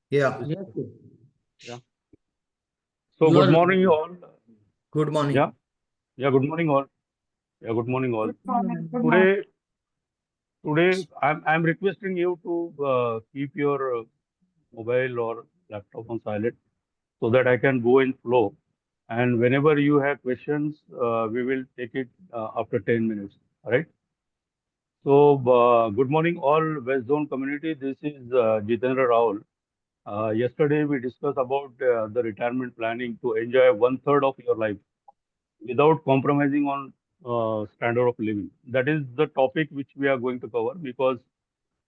Yeah. Yes, sir. Yeah. So You good are morning, you all. Good Yeah. morning. Yeah. Good morning, all. Yeah. Good morning, all. Good morning. Good morning. Today, I'm requesting you to keep your mobile or laptop on silent so that I can go in flow. And whenever you have questions, we will take it after 10 minutes. All right. So, good morning, all West Zone community. This is Jitendra Raul. Yesterday, we discussed about the retirement planning to enjoy one third of your life without compromising on standard of living. That is the topic which we are going to cover because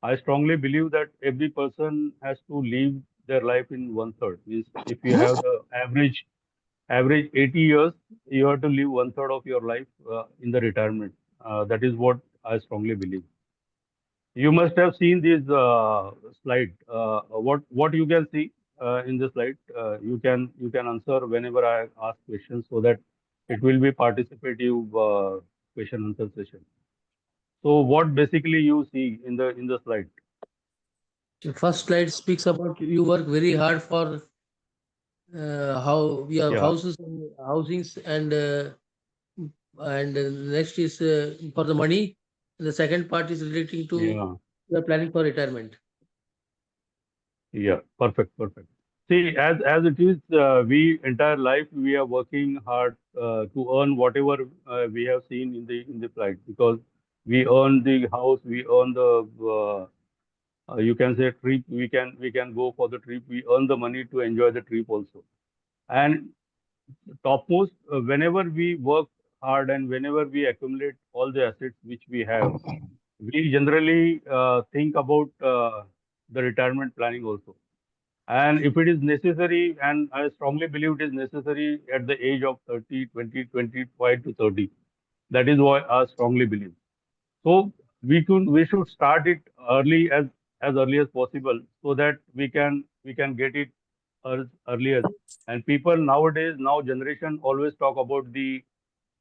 I strongly believe that every person has to live their life in one third. If you have the average 80 years, you have to live one third of your life in the retirement. That is what I strongly believe. You must have seen this slide. What you can see in the slide, you can answer whenever I ask questions so that it will be participative question answer session. So what basically you see in the slide? the first slide speaks about you work very hard for how your Yeah, houses and housings and next is for the money. And the second part is relating to yeah, you are planning for retirement. yeah. Perfect, perfect. See, as it is, we entire life we are working hard to earn whatever we have seen in the slide because we earn the house, we earn the you can say trip. We can go for the trip. We earn the money to enjoy the trip also. And topmost, whenever we work hard and whenever we accumulate all the assets which we have, we generally think about the retirement planning also. And if it is necessary, and I strongly believe it is necessary at the age of 30, 20, 25 to 30. That is what I strongly believe. So we should start it early as early as possible so that we can get it earlier. And people nowadays now generation always talk about the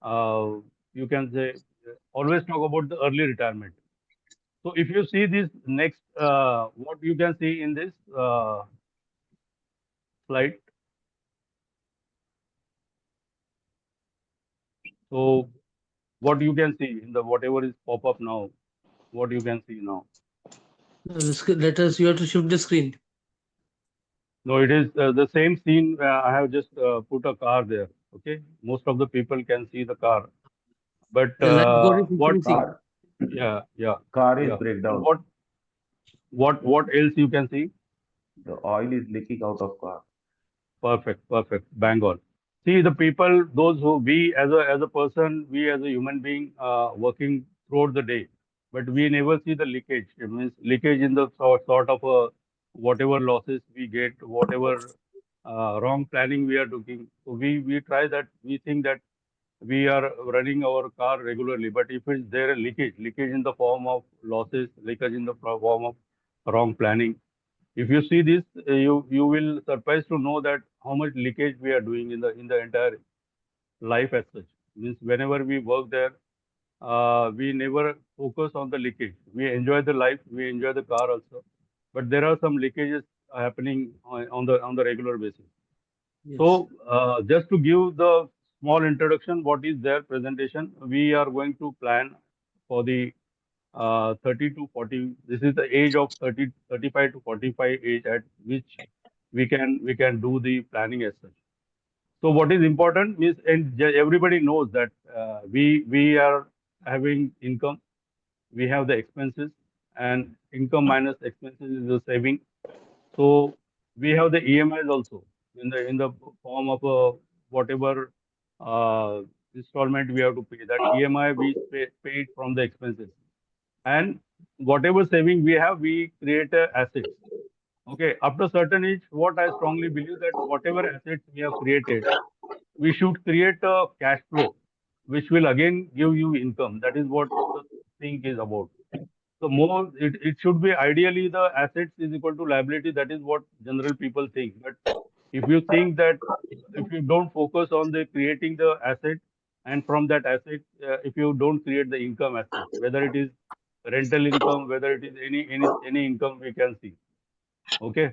uh, you can say always talk about the early retirement. So if you see this next what you can see in this slide. So what you can see in the whatever is pop up now, what you can see now. Let us. You have to shift the screen. No, it is the same scene. I have just put a car there. Okay, most of the people can see the car, but The light gold is what? increasing. Car, Yeah, yeah, car is yeah. And breakdown. what else you can see? The oil is leaking out of car. Perfect, perfect, bang on. See the people, those who we as a person, we as a human being, working throughout the day, but we never see the leakage. It means leakage in the sort of whatever losses we get, whatever wrong planning we are doing. So we try that we think that we are running our car regularly, but if it's there a leakage in the form of losses, leakage in the form of wrong planning, if you see this, you will surprised to know that how much leakage we are doing in the entire life as such. Means whenever we work there, we never focus on the leakage. We enjoy the life, we enjoy the car also, but there are some leakages happening on the regular basis. Yes. So just to give the small introduction, what is their presentation? We are going to plan for the 30 to 40. This is the age of 30, 35 to 45 age at which we can do the planning as such. So what is important is, and everybody knows that we are having income, we have the expenses, and income minus expenses is the saving. So we have the EMIs also in the form of whatever uh, installment we have to pay. That EMI we pay it from the expenses, and whatever saving we have, we create assets. Okay, after certain age, what I strongly believe that whatever assets we have created, we should create a cash flow, which will again give you income. That is what the thing is about. So more, it should be ideally the assets is equal to liability. That is what general people think. But if you think that if you don't focus on the creating the asset, and from that asset, if you don't create the income asset, whether it is rental income, whether it is any income we can see. Okay.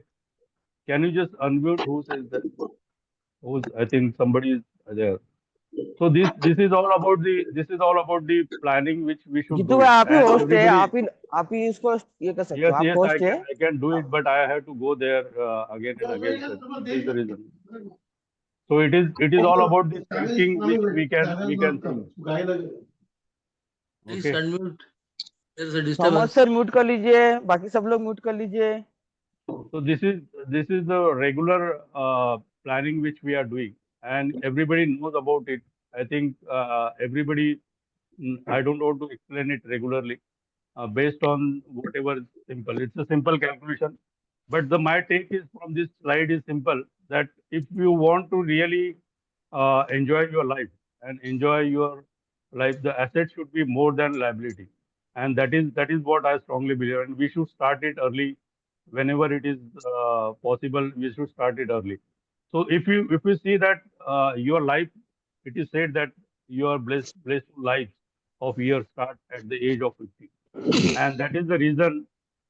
Can you just unmute? Who says that? I think somebody is there. So this is all about the planning which we should Jitu do भाई it. आप ही And host है, everybody, आप ही इसको ये कर सकते yes, हो, आप yes, होस्ट है। I can do it, but I have to go there again and again. So this is the reason. So it is all about the thinking which we can think. Please Okay. unmute. There is a Thomas disturbance. Sir mute कर लीजिए, बाकी सब लोग mute कर लीजिए। So this is the regular planning which we are doing, and everybody knows about it. I think everybody. I don't want to explain it regularly. Based on whatever is simple. It's a simple calculation. But my take is from this slide is simple, that if you want to really enjoy your life and enjoy your life, the asset should be more than liability. And that is what I strongly believe. And we should start it early. Whenever it is possible, we should start it early. So if you see that your life, it is said that your blessed life of years start at the age of 50. And that is the reason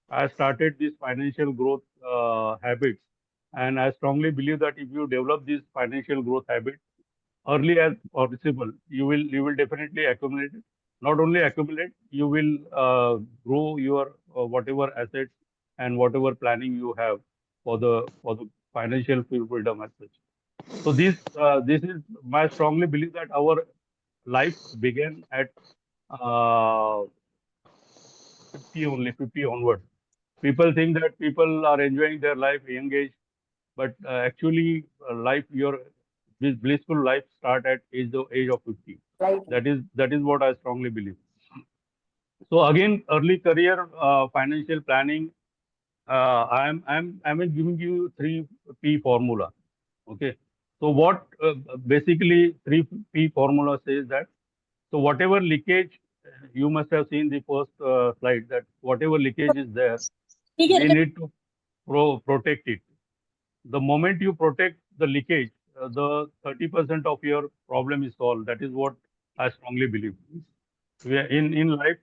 I started this financial growth habits. And I strongly believe that if you develop this financial growth habit early as possible, you will definitely accumulate it. Not only accumulate, you will grow your whatever assets and whatever planning you have for the financial freedom as such. So this is my strongly believe that our life began at uh, 50 only, 50 onward. People think that people are enjoying their life young age, but actually life, your this blissful life start at age of 50. That is what I strongly believe. So again, early career financial planning. I'm giving you 3P formula. Okay. So what basically 3P formula says that, so whatever leakage, you must have seen the first slide, that whatever leakage is there, we need to protect it. The moment you protect the leakage, the 30% of your problem is solved. That is what I strongly believe. In life,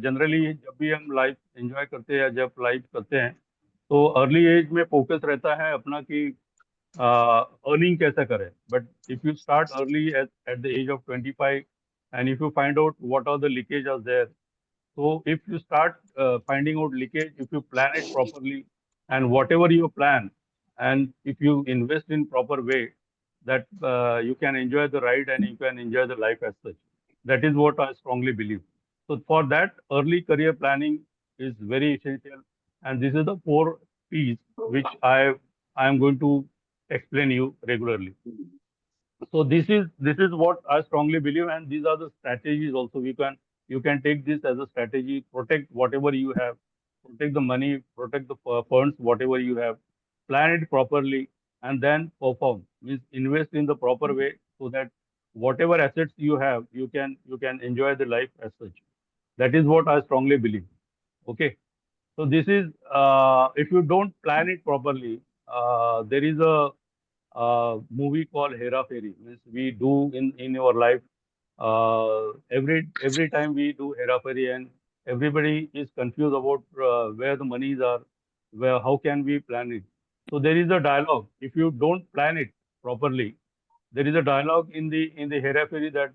generally जब भी हम life enjoy करते हैं या जब life करते हैं, तो अर्ली एज में फोकस रहता है अपना कि अर्निंग कैसा करें. But if you start early at the age of 25, and if you find out what are the leakage are there, so if you start finding out leakage, if you plan it properly, and whatever you plan, and if you invest in proper way, that you can enjoy the ride and you can enjoy the life as such. That is what I strongly believe. So for that, early career planning is very essential, and this is the 4 P's which I am going to explain you regularly. So this is what I strongly believe, and these are the strategies also. You can take this as a strategy. Protect whatever you have, protect the money, protect the funds, whatever you have, plan it properly, and then perform. Means invest in the proper way, so that whatever assets you have, you can enjoy the life as such. That is what I strongly believe. Okay. So this is if you don't plan it properly, there is a movie called Hera Fairy. Means we do in your life every time we do Hera Fairy, and everybody is confused about where the monies are, where how can we plan it. So there is a dialogue. If you don't plan it properly, there is a dialogue in the Hera Fairy that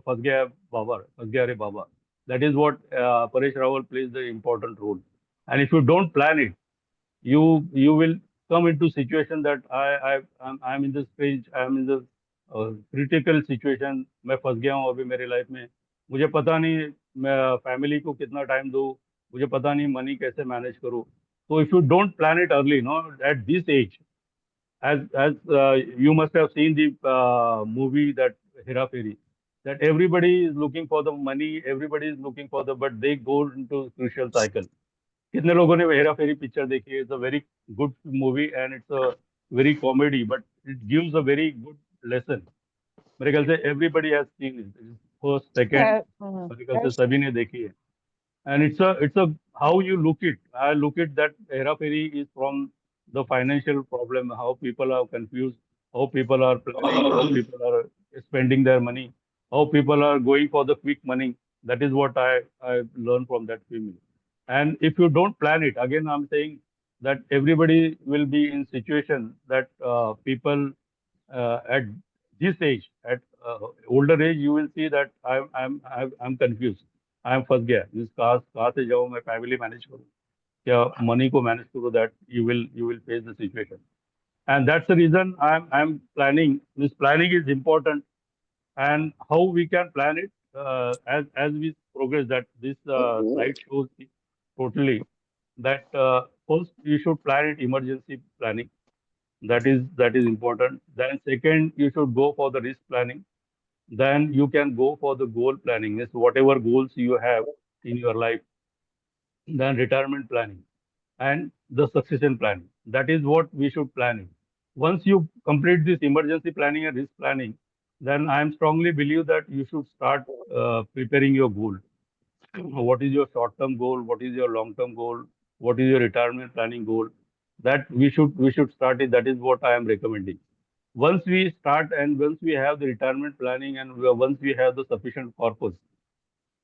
Fas Gaya Baba, Fas Gaya Re Baba. That is what Paresh Rawal plays the important role. And if you don't plan it, you will come into situation that I'm in this stage, I'm in the critical situation. मैं फंस गया हूँ अभी मेरी life में. मुझे पता नहीं मैं फैमिली को कितना टाइम दूँ. मुझे पता नहीं मनी कैसे मैनेज करूँ. So if you don't plan it early, no, at this age, as you must have seen the movie that Hera Fairy, that everybody is looking for the money, everybody is looking for the, but they go into crucial cycle. कितने लोगों ने हेरा फेरी picture देखी है? It's a very good movie and it's a very comedy, but it gives a very good lesson. मेरे ख्याल से everybody has seen it. First second मेरे ख्याल से सभी ने देखी है. And it's a how you look it. I look at that Hera Fairy is from the financial problem, how people are confused, how people are planning, how people are spending their money, how people are going for the quick money. That is what I learned from that film. And if you don't plan it, again I'm saying, that everybody will be in situation that people at this age, at older age, you will see that I'm confused. I'm फंस गया. This कहाँ से जाऊँ मैं family manage करूँ या money को manage करूँ, that you will face the situation. And that's the reason I'm planning. This planning is important, and how we can plan it as we progress. That this slide shows totally that first you should plan it emergency planning. That is important. Then second, you should go for the risk planning. Then you can go for the goal planning. Is whatever goals you have in your life. Then retirement planning and the succession planning. That is what we should plan it. Once you complete this emergency planning and risk planning, then I am strongly believe that you should start preparing your goal. What is your short-term goal? What is your long-term goal? What is your retirement planning goal? That we should start it. That is what I am recommending. Once we start and once we have the retirement planning and once we have the sufficient corpus,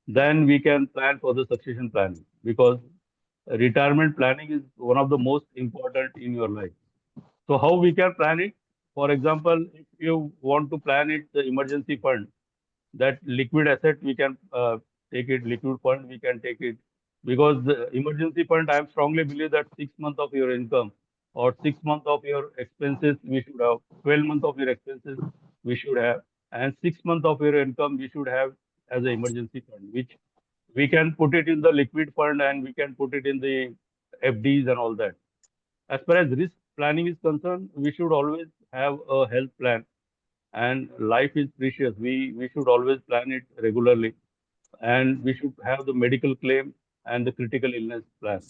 then we can plan for the succession planning, because retirement planning is one of the most important in your life. So how we can plan it? For example, if you want to plan it, the emergency fund, that liquid asset we can take it, liquid fund we can take it, because the emergency fund, I strongly believe that 6 months of your income or 6 months of your expenses we should have, 12 months of your expenses we should have, and 6 months of your income we should have as an emergency fund, which we can put it in the liquid fund and we can put it in the FDs and all that. As far as risk planning is concerned, we should always have a health plan, and life is precious. We should always plan it regularly, and we should have the medical claim and the critical illness plan.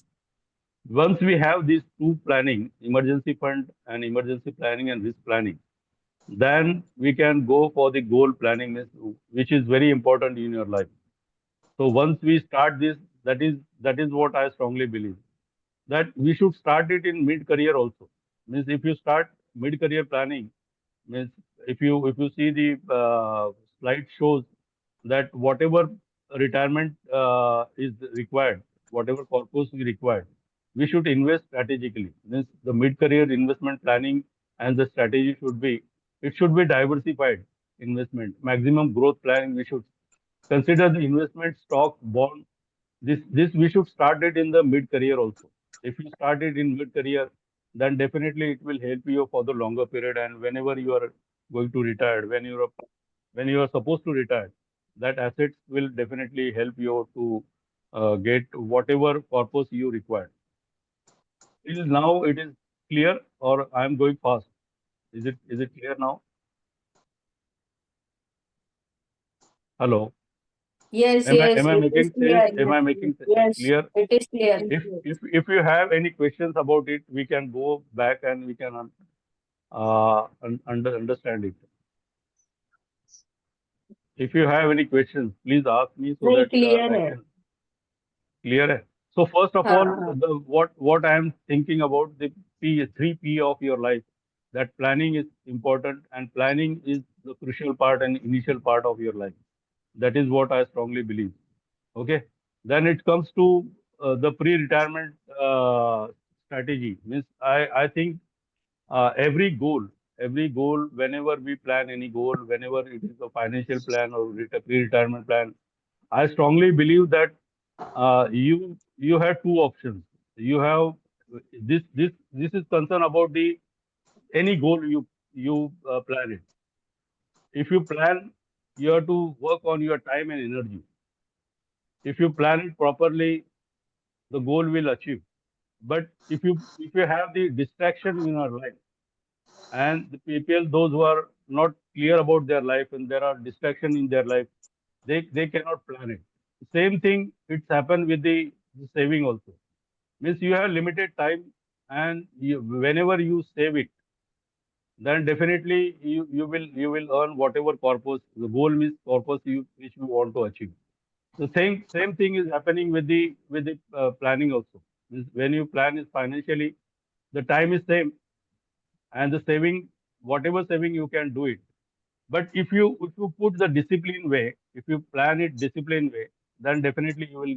Once we have these two planning, emergency fund and emergency planning and risk planning, then we can go for the goal planning, which is very important in your life. So once we start this, that is what I strongly believe, that we should start it in mid-career also. Means if you start mid-career planning, means if you see the slide shows that whatever retirement is required, whatever corpus we required, we should invest strategically. Means the mid-career investment planning and the strategy should be, it should be diversified investment, maximum growth planning. We should consider the investment stock, bond. This we should start it in the mid-career also. If you start it in mid-career, then definitely it will help you for the longer period. And whenever you are going to retire, when you are supposed to retire, that assets will definitely help you to get whatever purpose you require. Till now, it is clear, or I am going fast? Is it clear now? Hello. Yes, Am yes, I it is making clear. sense? Am I making Yes, clear? it is clear. If you have any questions about it, we can go back and we can understand it. If you have any questions, please ask me so नहीं that clear I है. can clear it. So first of all, हाँ. what I am thinking about the three P of your life, that planning is important, and planning is the crucial part and initial part of your life. That is what I strongly believe. Okay. Then it comes to the pre-retirement strategy. Means I think every goal, whenever we plan any goal, whenever it is a financial plan or pre-retirement plan, I strongly believe that you have two options. You have this is concern about the any goal you plan it. If you plan, you have to work on your time and energy. If you plan it properly, the goal will achieve. But if you have the distraction in your life, and the people, those who are not clear about their life and there are distraction in their life, they cannot plan it. Same thing, it's happened with the saving also. Means you have limited time, and whenever you save it, then definitely you will earn whatever purpose the goal means purpose which you want to achieve. The same thing is happening with the planning also. Means when you plan is financially, the time is same, and the saving, whatever saving you can do it. But if you put the discipline way, if you plan it discipline way, then definitely you will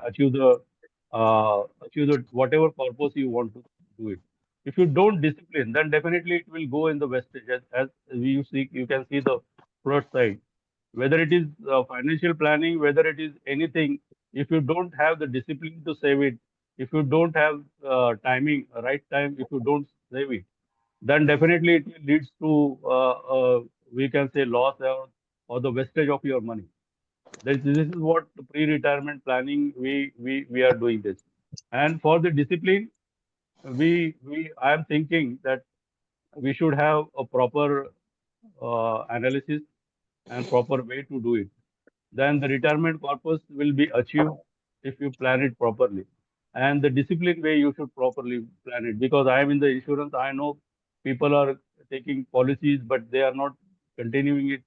achieve the achieve whatever purpose you want to do it. If you don't discipline, then definitely it will go in the wastage. As you see, you can see the plus side. Whether it is financial planning, whether it is anything, if you don't have the discipline to save it, if you don't have timing, right time, if you don't save it, then definitely it leads to we can say loss or the wastage of your money. This is what pre-retirement planning we are doing this. And for the discipline, we I am thinking that we should have a proper analysis and proper way to do it. Then the retirement purpose will be achieved if you plan it properly. And the discipline way you should properly plan it. Because I am in the insurance, I know people are taking policies, but they are not continuing it.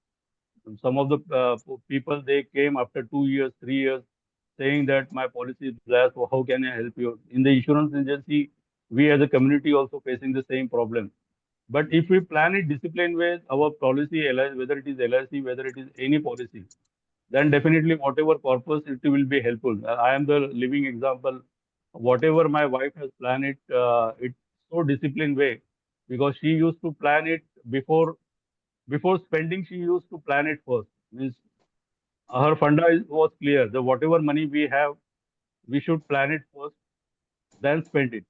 Some of the people, they came after 2 years, 3 years, saying that my policy is lapsed. How can I help you? In the insurance agency, we as a community also facing the same problem. But if we plan it disciplined ways, our policy, whether it is LIC, whether it is any policy, then definitely whatever purpose it will be helpful. I am the living example. Whatever my wife has planned it, it's so disciplined way because she used to plan it before spending. She used to plan it first. Means her funda was clear. The whatever money we have, we should plan it first, then spend it.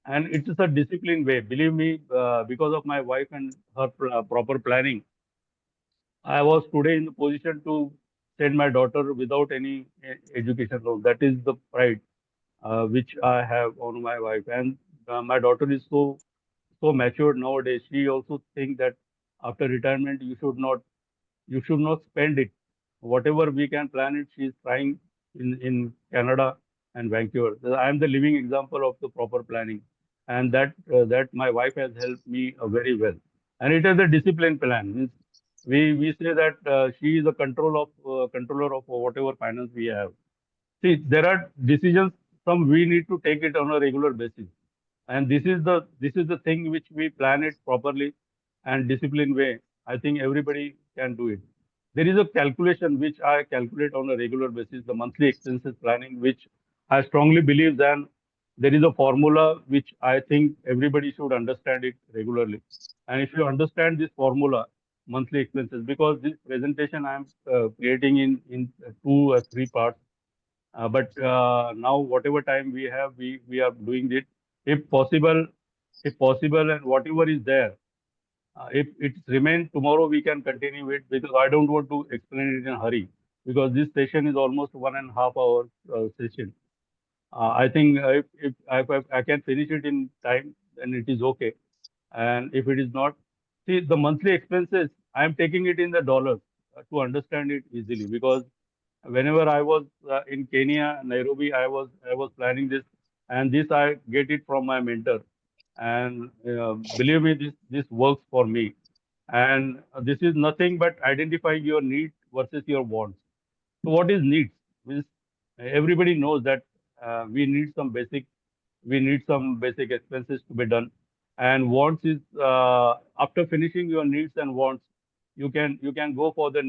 And it is a disciplined way. Believe me, because of my wife and her proper planning, I was today in the position to send my daughter without any education loan. That is the pride which I have on my wife. And my daughter is so matured nowadays. She also thinks that after retirement you should not spend it. Whatever we can plan it, she is trying in Canada and Vancouver. So I am the living example of the proper planning, and that my wife has helped me very well. And it is a discipline plan. Means we say that she is a controller of whatever finance we have. See, there are decisions. Some we need to take it on a regular basis, and this is the thing which we plan it properly and disciplined way. I think everybody can do it. There is a calculation which I calculate on a regular basis, the monthly expenses planning, which I strongly believe then there is a formula which I think everybody should understand it regularly. And if you understand this formula, monthly expenses, because this presentation I am creating in 2 or 3 parts, but now whatever time we have, we are doing it. If possible, and whatever is there, if it remains tomorrow, we can continue it because I don't want to explain it in a hurry because this session is almost 1.5 hour session. I think if I can finish it in time, then it is okay. And if it is not, see the monthly expenses, I am taking it in the dollars to understand it easily because whenever I was in Kenya, Nairobi, I was planning this, and this I get it from my mentor, and believe me, this works for me. And this is nothing but identifying your need versus your wants. So what is needs? Means everybody knows that we need some basic expenses to be done, and wants is after finishing your needs and wants, you can go for the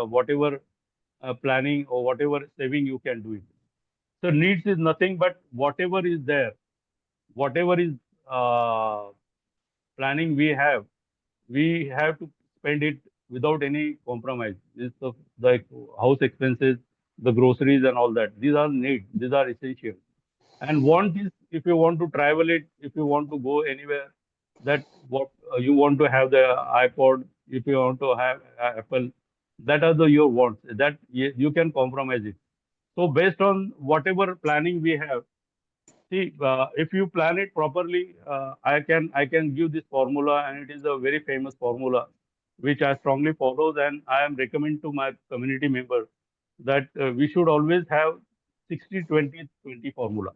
whatever planning or whatever saving you can do it. So needs is nothing but whatever is there, whatever is uh, planning we have to spend it without any compromise. It's like house expenses, the groceries and all that. These are needs. These are essential. And want is if you want to travel it, if you want to go anywhere, that what you want to have the iPod, if you want to have Apple, that are the your wants. That you can compromise it. So based on whatever planning we have, see if you plan it properly, I can give this formula, and it is a very famous formula, which I strongly follow. And I am recommend to my community members that we should always have 60-20-20 formula.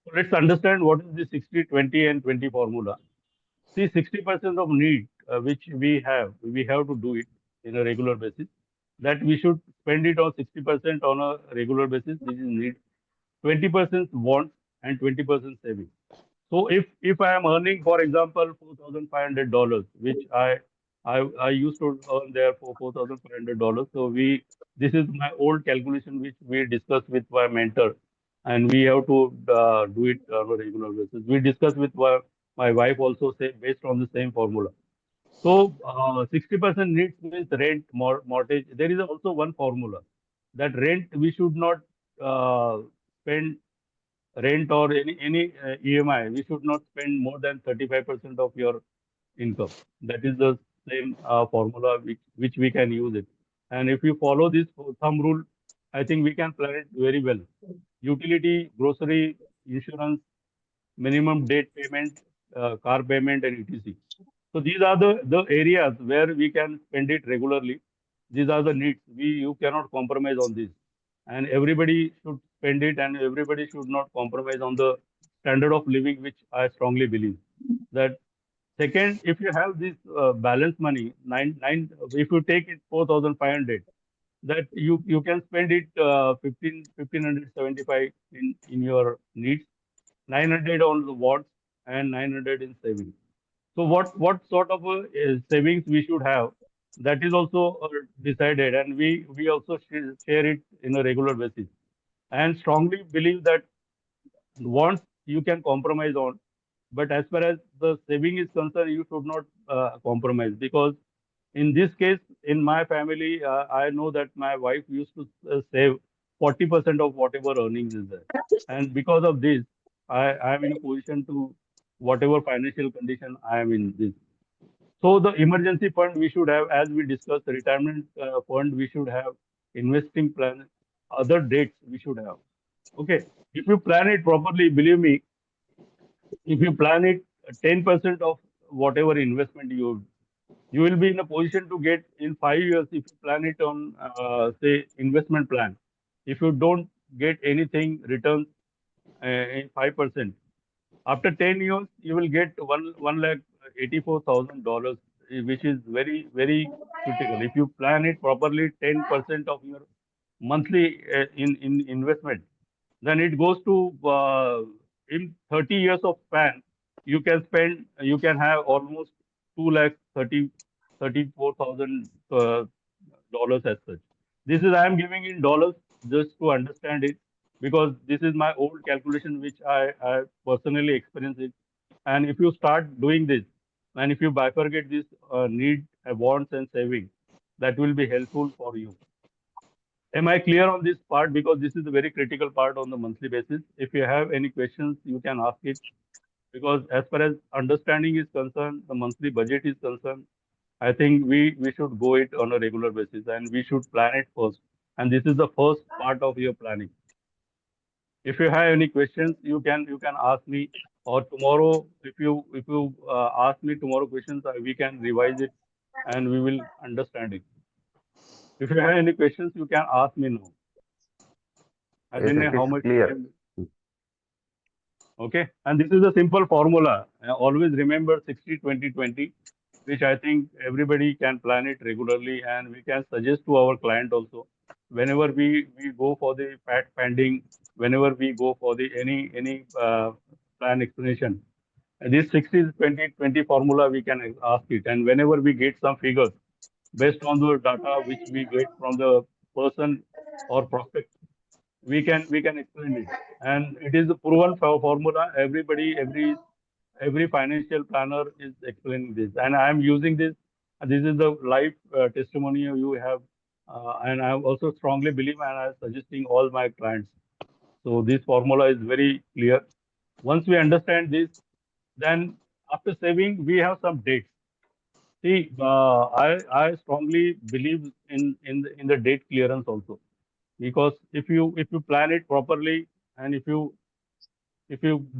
So let's understand what is the 60-20 and 20 formula. See, 60% of need which we have to do it in a regular basis. That we should spend it on 60% on a regular basis, which is need. 20% wants and 20% saving. So if I am earning, for example, $4,500, which I used to earn there for $4,500. So this is my old calculation which we discussed with my mentor, and we have to do it on a regular basis. We discussed with my wife also, say based on the same formula. So 60% needs means rent, mortgage. There is also one formula that rent we should not spend rent or any EMI. We should not spend more than 35% of your income. That is the same formula which we can use it. And if you follow this thumb rule, I think we can plan it very well. Utility, grocery, insurance, minimum debt payment, car payment, and etc. So these are the areas where we can spend it regularly. These are the needs. You cannot compromise on this, and everybody should spend it, and everybody should not compromise on the standard of living, which I strongly believe. That second, if you have this balance money, if you take it 4,500, that you can spend it 1,575 in your needs, 900 on the wants, and 900 in savings. So what sort of savings we should have, that is also decided, and we also share it in a regular basis. And strongly believe that wants you can compromise on, but as far as the saving is concerned, you should not compromise, because in this case, in my family, I know that my wife used to save 40% of whatever earnings is there, and because of this, I am in a position to whatever financial condition I am in this. So the emergency fund we should have, as we discussed, the retirement fund we should have, investing plan, other dates we should have. Okay, if you plan it properly, believe me, if you plan it 10% of whatever investment you will be in a position to get in 5 years. If you plan it on say investment plan, if you don't get anything returns in 5%, after 10 years you will get one lakh $84,000, which is very critical. If you plan it properly, 10% of your monthly in investment, then it goes to in 30 years of span, you can have almost 2,34,000 dollars as such. This is I am giving in dollars just to understand it, because this is my old calculation which I personally experienced it. And if you start doing this, and if you bifurcate this need, wants and saving, that will be helpful for you. Am I clear on this part? Because this is a very critical part on the monthly basis. If you have any questions, you can ask it. Because as far as understanding is concerned, the monthly budget is concerned, I think we should go it on a regular basis, and we should plan it first. And this is the first part of your planning. If you have any questions, you can ask me, or tomorrow if you ask me tomorrow questions, we can revise it, and we will understand it. If you have any questions, you can ask me now. I don't know It how is much clear. time. Okay, and this is a simple formula. Always remember 60-20-20, which I think everybody can plan it regularly, and we can suggest to our client also. Whenever we go for the fact finding, whenever we go for the any plan explanation, this 60-20-20 formula we can ask it, and whenever we get some figures based on the data which we get from the person or prospect, we can explain it, and it is a proven formula. Every financial planner is explaining this, and I am using this. This is the live testimony you have, and I also strongly believe, and I'm suggesting all my clients. So this formula is very clear. Once we understand this, then after saving we have some dates. See, I strongly believe in the date clearance also, because if you plan it properly, and if you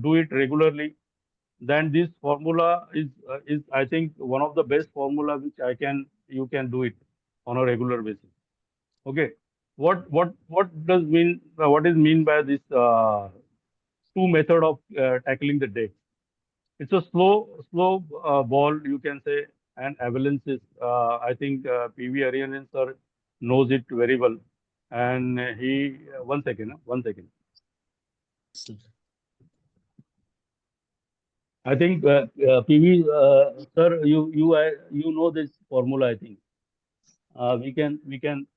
do it regularly, then this formula is I think one of the best formula which you can do it on a regular basis. Okay, what is mean by this two method of tackling the debt? It's a slow ball, you can say, and avalanche is, I think PV Ariyanan sir knows it very well, and he one second, one second. I think PV sir, you know this formula. I think we can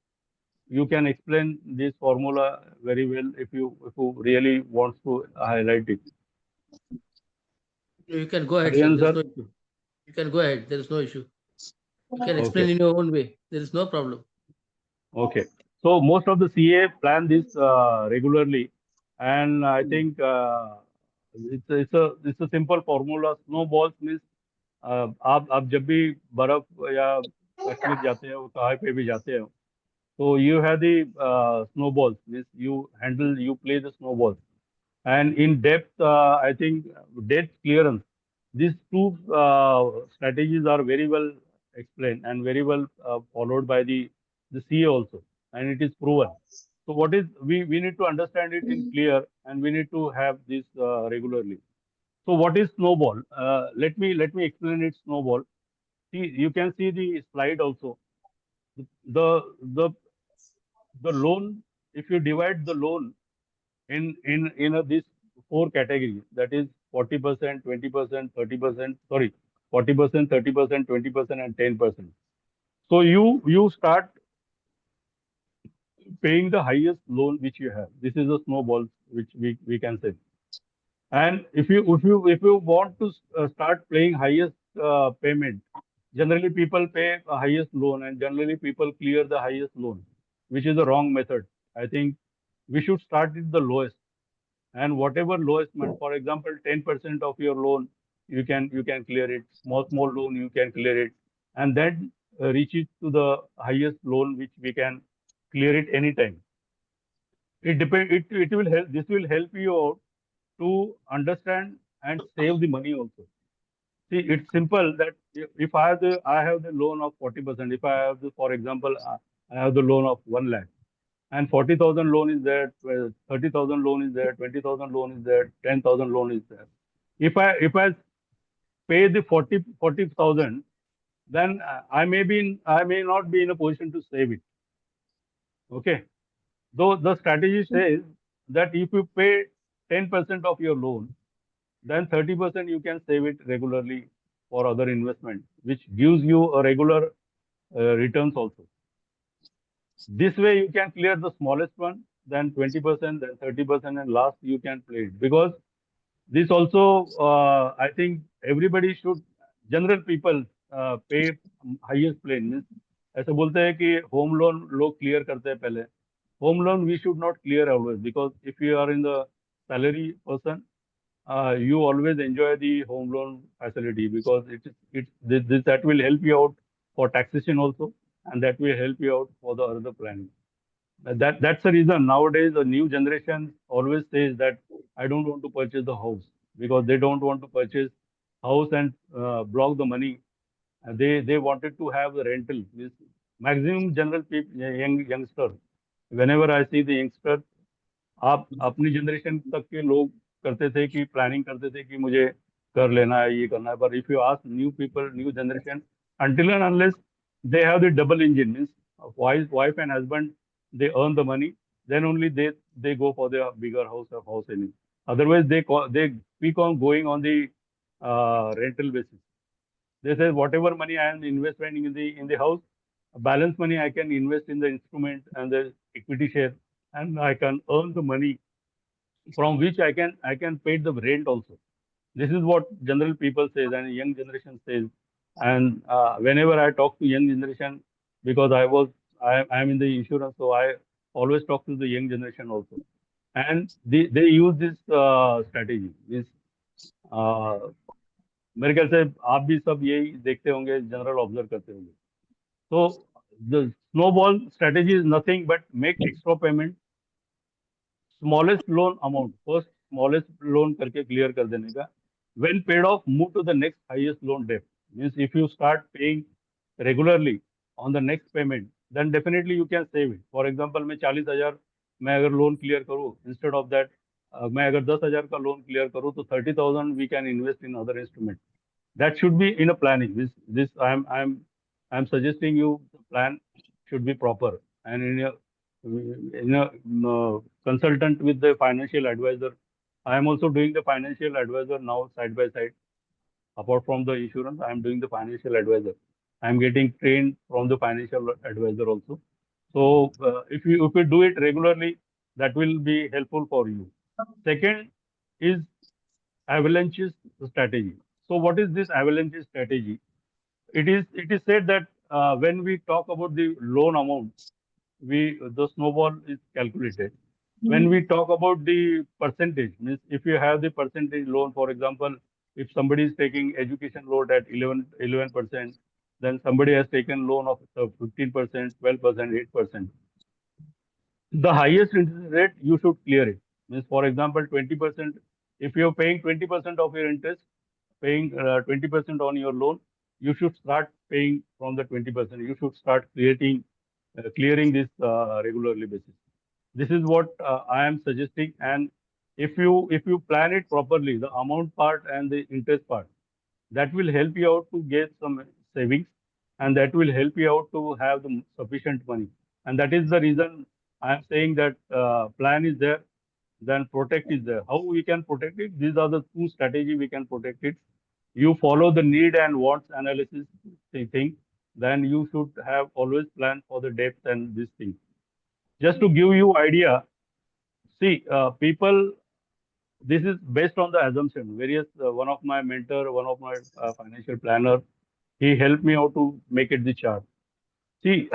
you can explain this formula very well if you really want to highlight it. You can go ahead, sir. Aryan There's sir. no issue. You can go ahead. There is no issue. You can explain Okay. in your own way. There is no problem. Okay. So most of the CA plan this regularly, and I think it's a simple formula. Snowballs means आप जब भी बर्फ या कश्मीर जाते हो कहीं पे भी जाते हो so you have the snowballs means you play the snowballs and in depth I think depth clearance these two strategies are very well explained and very well followed by the CA also and it is proven so what is we need to understand it in clear and we need to have this regularly so what is snowball let me explain it snowball see you can see the slide also the the the loan if you divide the loan in this four categories that is 40%, 20%, 30%, sorry, 40%, 30%, 20%, and 10%. So you start paying the highest loan which you have. This is a snowball which we can say. And if you want to start paying highest payment, generally people pay a highest loan and generally people clear the highest loan, which is the wrong method. I think we should start with the lowest and whatever lowest month, for example 10% of your loan you can clear it small loan you can clear it and then reach it to the highest loan which we can clear it anytime it will help this will help you out to understand and save the money also see it's simple that if I have the loan of 40% if I have the for example I have the loan of 1 lakh and 40,000 loan is there, 30,000 loan is there, 20,000 loan is there, 10,000 loan is there. If I pay the 40,000, then I may not be in a position to save it. Okay. Though the strategy says that if you pay 10% of your loan, then 30% you can save it regularly for other investment, which gives you a regular returns also. This way you can clear the smallest one, then 20%, then 30%, and last you can play it. Because this also, I think everybody should, general people pay highest plane. Means ऐसे बोलते हैं कि home loan लोग clear करते हैं पहले home loan we should not clear always because if you are in the salary person you always enjoy the home loan facility because this that will help you out for taxation also and that will help you out for the other planning. That's the reason nowadays the new generation always says that I don't want to purchase the house because they don't want to purchase house and block the money. They wanted to have the rental. This maximum general people, youngsters. Whenever I see the youngsters, आप अपनी generation तक के लोग करते थे कि planning करते थे कि मुझे कर लेना है ये करना है पर if you ask new people new generation until and unless they have the double engine means wife and husband they earn the money then only they go for the bigger house selling otherwise they keep on going on the rental basis they say whatever money I am investing in the house balance money I can invest in the instrument and the equity share and I can earn the money from which I can pay the rent also. This is what general people says and young generation says. And whenever I talk to young generation, because I am in the insurance, so I always talk to the young generation also. And they use this strategy. This मेरे ख्याल से आप भी सब यही देखते होंगे general observe करते होंगे so the snowball strategy is nothing but make extra payment smallest loan amount first smallest loan करके clear कर देने का when paid off move to the next highest loan debt means if you start paying regularly on the next payment then definitely you can save it for example मैं 40,000 मैं अगर loan clear करूँ instead of that मैं अगर 10,000 का loan clear करूँ तो 30,000 we can invest in other instrument that should be in a planning this I'm suggesting you the plan should be proper and in a consultant with the financial advisor. I am also doing the financial advisor now side by side. Apart from the insurance, I am doing the financial advisor. I am getting trained from the financial advisor also. So if you do it regularly, that will be helpful for you. Second is avalanche strategy. So what is this avalanche strategy? It is said that when we talk about the loan amount, the snowball is calculated. When we talk about the percentage, means if you have the percentage loan, for example, if somebody is taking education loan at 11%, then somebody has taken loan of 15%, 12%, 8%. The highest interest rate you should clear it. Means for example, 20%. If you're paying 20% of your interest, paying 20% on your loan, you should start paying from the 20%. You should start clearing this regularly basis. This is what I am suggesting. And if you plan it properly, the amount part and the interest part, that will help you out to get some savings, and that will help you out to have the sufficient money. And that is the reason I am saying that plan is there, then protect is there. How we can protect it? These are the two strategies we can protect it. You follow the need and wants analysis thing, then you should have always plan for the depth and this thing. Just to give you idea, see, people, this is based on the assumption. Various, one of my mentor, one of my financial planner, he helped me out to make it the chart. See,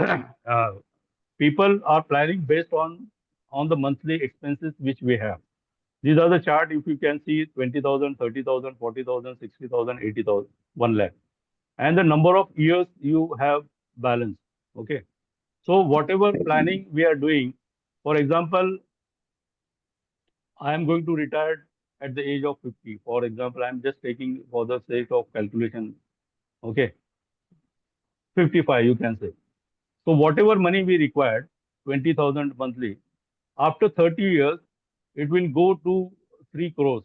people are planning based on the monthly expenses which we have. These are the chart. If you can see 20,000, 30,000, 40,000, 60,000, 80,000, 1 lakh, and the number of years you have balance. Okay. So whatever planning we are doing, for example, I am going to retire at the age of 50. For example, I am just taking for the sake of calculation. Okay. 55, you can say. So whatever money we required, 20,000 monthly, after 30 years, it will go to 3 crores.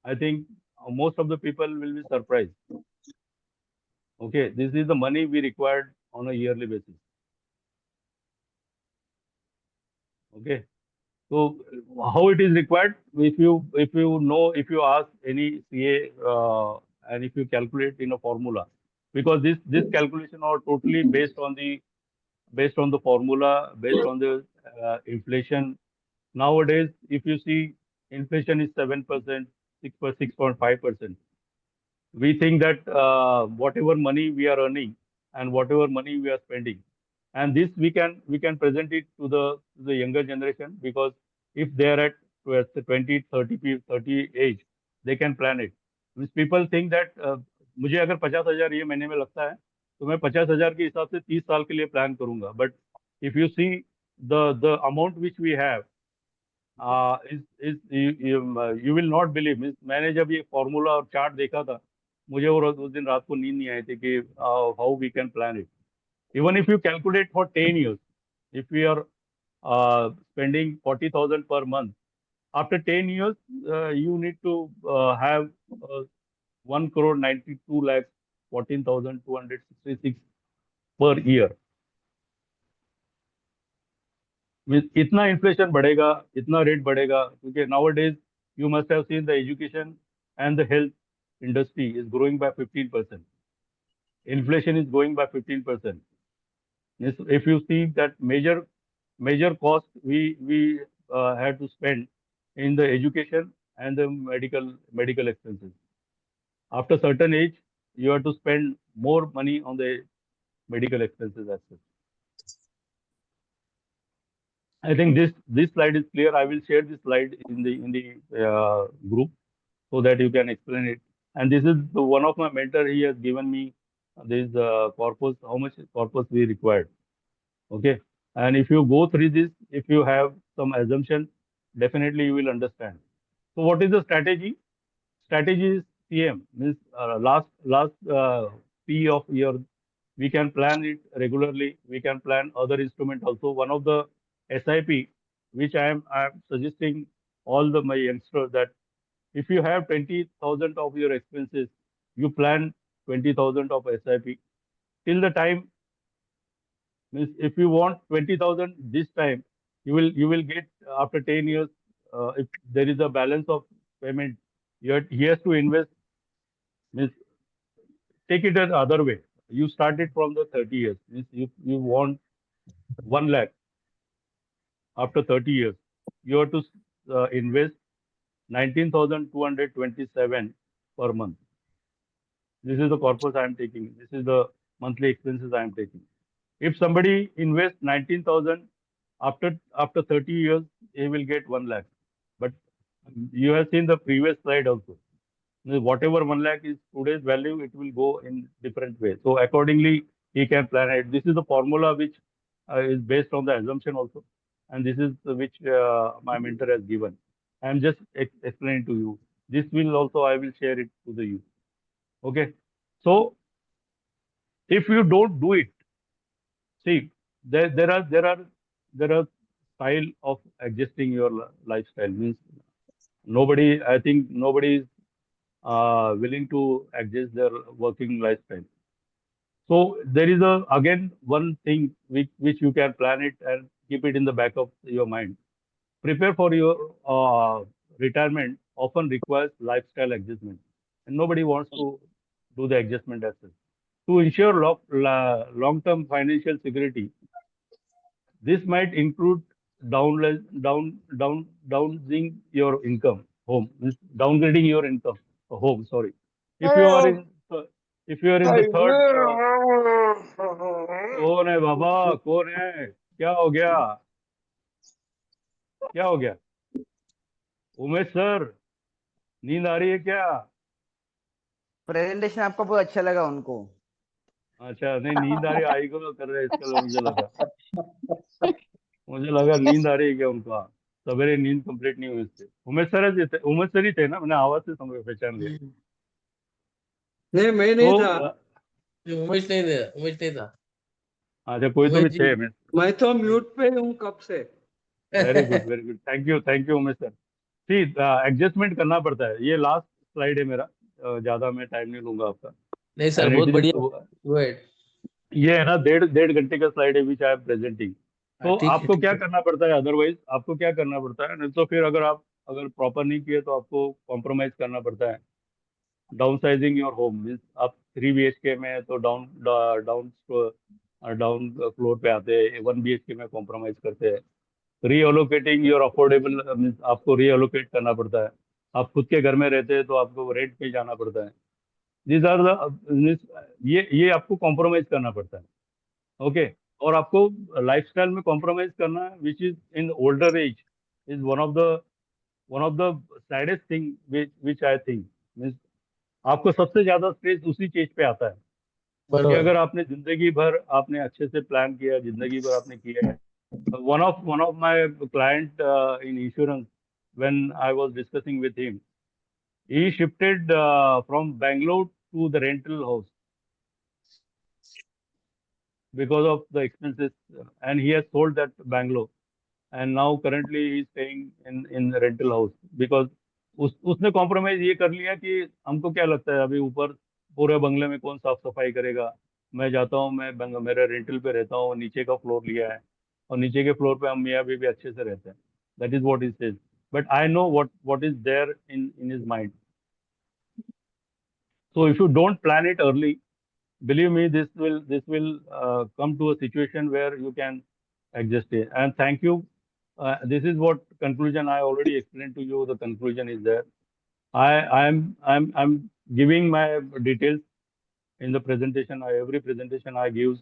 I think most of the people will be surprised. Okay, this is the money we required on a yearly basis. Okay, so how it is required? If you ask any CA and if you calculate in a formula, because this calculation are totally based on the formula, based on the inflation. Nowadays, if you see, inflation is 7%, 6.5%. We think that whatever money we are earning and whatever money we are spending, and this we can present it to the younger generation, because if they are at 20, 30 age, they can plan it. Means people think that मुझे अगर 50,000 ये महीने में लगता है, तो मैं 50,000 के हिसाब से 30 साल के लिए प्लान करूंगा. But if you see the amount which we have is you will not believe. Means मैंने जब ये फॉर्मूला और चार्ट देखा था, मुझे वो उस दिन रात को नींद नहीं आई थी कि how we can plan it. Even if you calculate for 10 years, if we are spending 40,000 per month, after 10 years, you need to have 1 crore 92 lakhs 14,266 per year. इतना इन्फ्लेशन बढ़ेगा, इतना रेट बढ़ेगा, क्योंकि nowadays you must have seen the education and the health industry is growing by 15%. Inflation is going by 15%. If you see that major cost we had to spend in the education and the medical expenses. After certain age, you have to spend more money on the medical expenses as such. I think this slide is clear. I will share this slide in the group so that you can explain it. And this is one of my mentor. He has given me this corpus, how much corpus we required. Okay. And if you go through this, if you have some assumption, definitely you will understand. So what is the strategy? Strategy is CM, means last P of year. We can plan it regularly. We can plan other instrument also. One of the SIP, which I am suggesting all my youngsters, that if you have 20,000 of your expenses, you plan 20,000 of SIP till the time. Means if you want 20,000 this time, you will get after 10 years. If there is a balance of payment, he has to invest. Means take it the other way. you start it from the 30 years. Means you want 1 lakh after 30 years. You have to invest 19,227 per month. This is the corpus I am taking. This is the monthly expenses I am taking. If somebody invests 19,000 after 30 years, he will get 1 lakh. But you have seen the previous slide also. Whatever 1 lakh is today's value, it will go in different ways. So accordingly, he can plan it. This is the formula which is based on the assumption also, and this is which my mentor has given. I am just explaining to you. This will also I will share it to the youth. Okay. So if you don't do it, see there are style of adjusting your lifestyle. Means nobody, I think nobody is willing to adjust their working lifestyle. So there is again one thing which you can plan it and keep it in the back of your mind. Prepare for your retirement often requires lifestyle adjustment, and nobody wants to do the adjustment as such. To ensure long-term financial security, this might include downsizing your income, downgrading your income, home. Sorry, if you are in the third, कौन है बाबा, कौन है, क्या हो गया, क्या हो गया, उमेश सर, नींद आ रही है क्या? प्रेजेंटेशन आपका बहुत अच्छा लगा उनको। अच्छा, नहीं नींद आ रही आई को कर रहे इसका मुझे लगा नींद आ रही है क्या उनका, सवेरे नींद कंप्लीट नहीं हुई इससे। उमेश सर ही थे ना, मैंने आवाज से समझ पहचान लिया। नहीं मैं नहीं था। उमेश नहीं था। अच्छा, कोई तो भी थे। मैं तो म्यूट पे हूँ कब से। Very good, thank you Umesh sir. See adjustment करना पड़ता है। ये लास्ट स्लाइड है मेरा, ज्यादा मैं टाइम नहीं लूंगा आपका। नहीं सर, बहुत बढ़िया। ये है ना 1.5 घंटे का स्लाइड है विच आई एम प्रेजेंटिंग। तो आपको क्या करना पड़ता है, अदरवाइज आपको क्या करना पड़ता है, नहीं तो फिर अगर प्रॉपर नहीं किए तो आपको कॉम्प्रोमाइज करना पड़ता है। Down sizing your home means आप 3 BHK में तो डाउन फ्लोर पे आते हैं, 1 BHK में कॉम्प्रोमाइज करते हैं। रीअलोकेटिंग योर अफोर्डेबल मीन्स आपको रीअलोकेट करना पड़ता है। आप खुद के घर में रहते हैं तो आपको रेंट पे जाना पड़ता है। These are the ये आपको कॉम्प्रोमाइज करना पड़ता है। ओके और आपको लाइफस्टाइल में कॉम्प्रोमाइज करना which is in older age is one of the saddest thing which I think means आपको सबसे ज्यादा स्ट्रेस उसी चीज पे आता है कि अगर आपने जिंदगी भर आपने अच्छे से प्लान किया, जिंदगी भर आपने किया है। one of my client in insurance, when I was discussing with him, he shifted from Bangalore to the rental house because of the expenses, and he has sold that Bangalore, and now currently he is staying in the rental house because उसने compromise ये कर लिया कि हमको क्या लगता है अभी ऊपर पूरे बंगले में कौन साफ सफाई करेगा, मैं जाता हूँ, मैं मेरे रेंटल पे रहता हूँ, नीचे का फ्लोर लिया है और नीचे के फ्लोर पे हम मियाँ बीवी अच्छे से रहते हैं। That is what he says, but I know what is there in his mind. So if you don't plan it early, believe me, this will come to a situation where you can adjust it. And thank you. This is what conclusion I already explained to you. The conclusion is there. I'm giving my details in the presentation. Every presentation I give.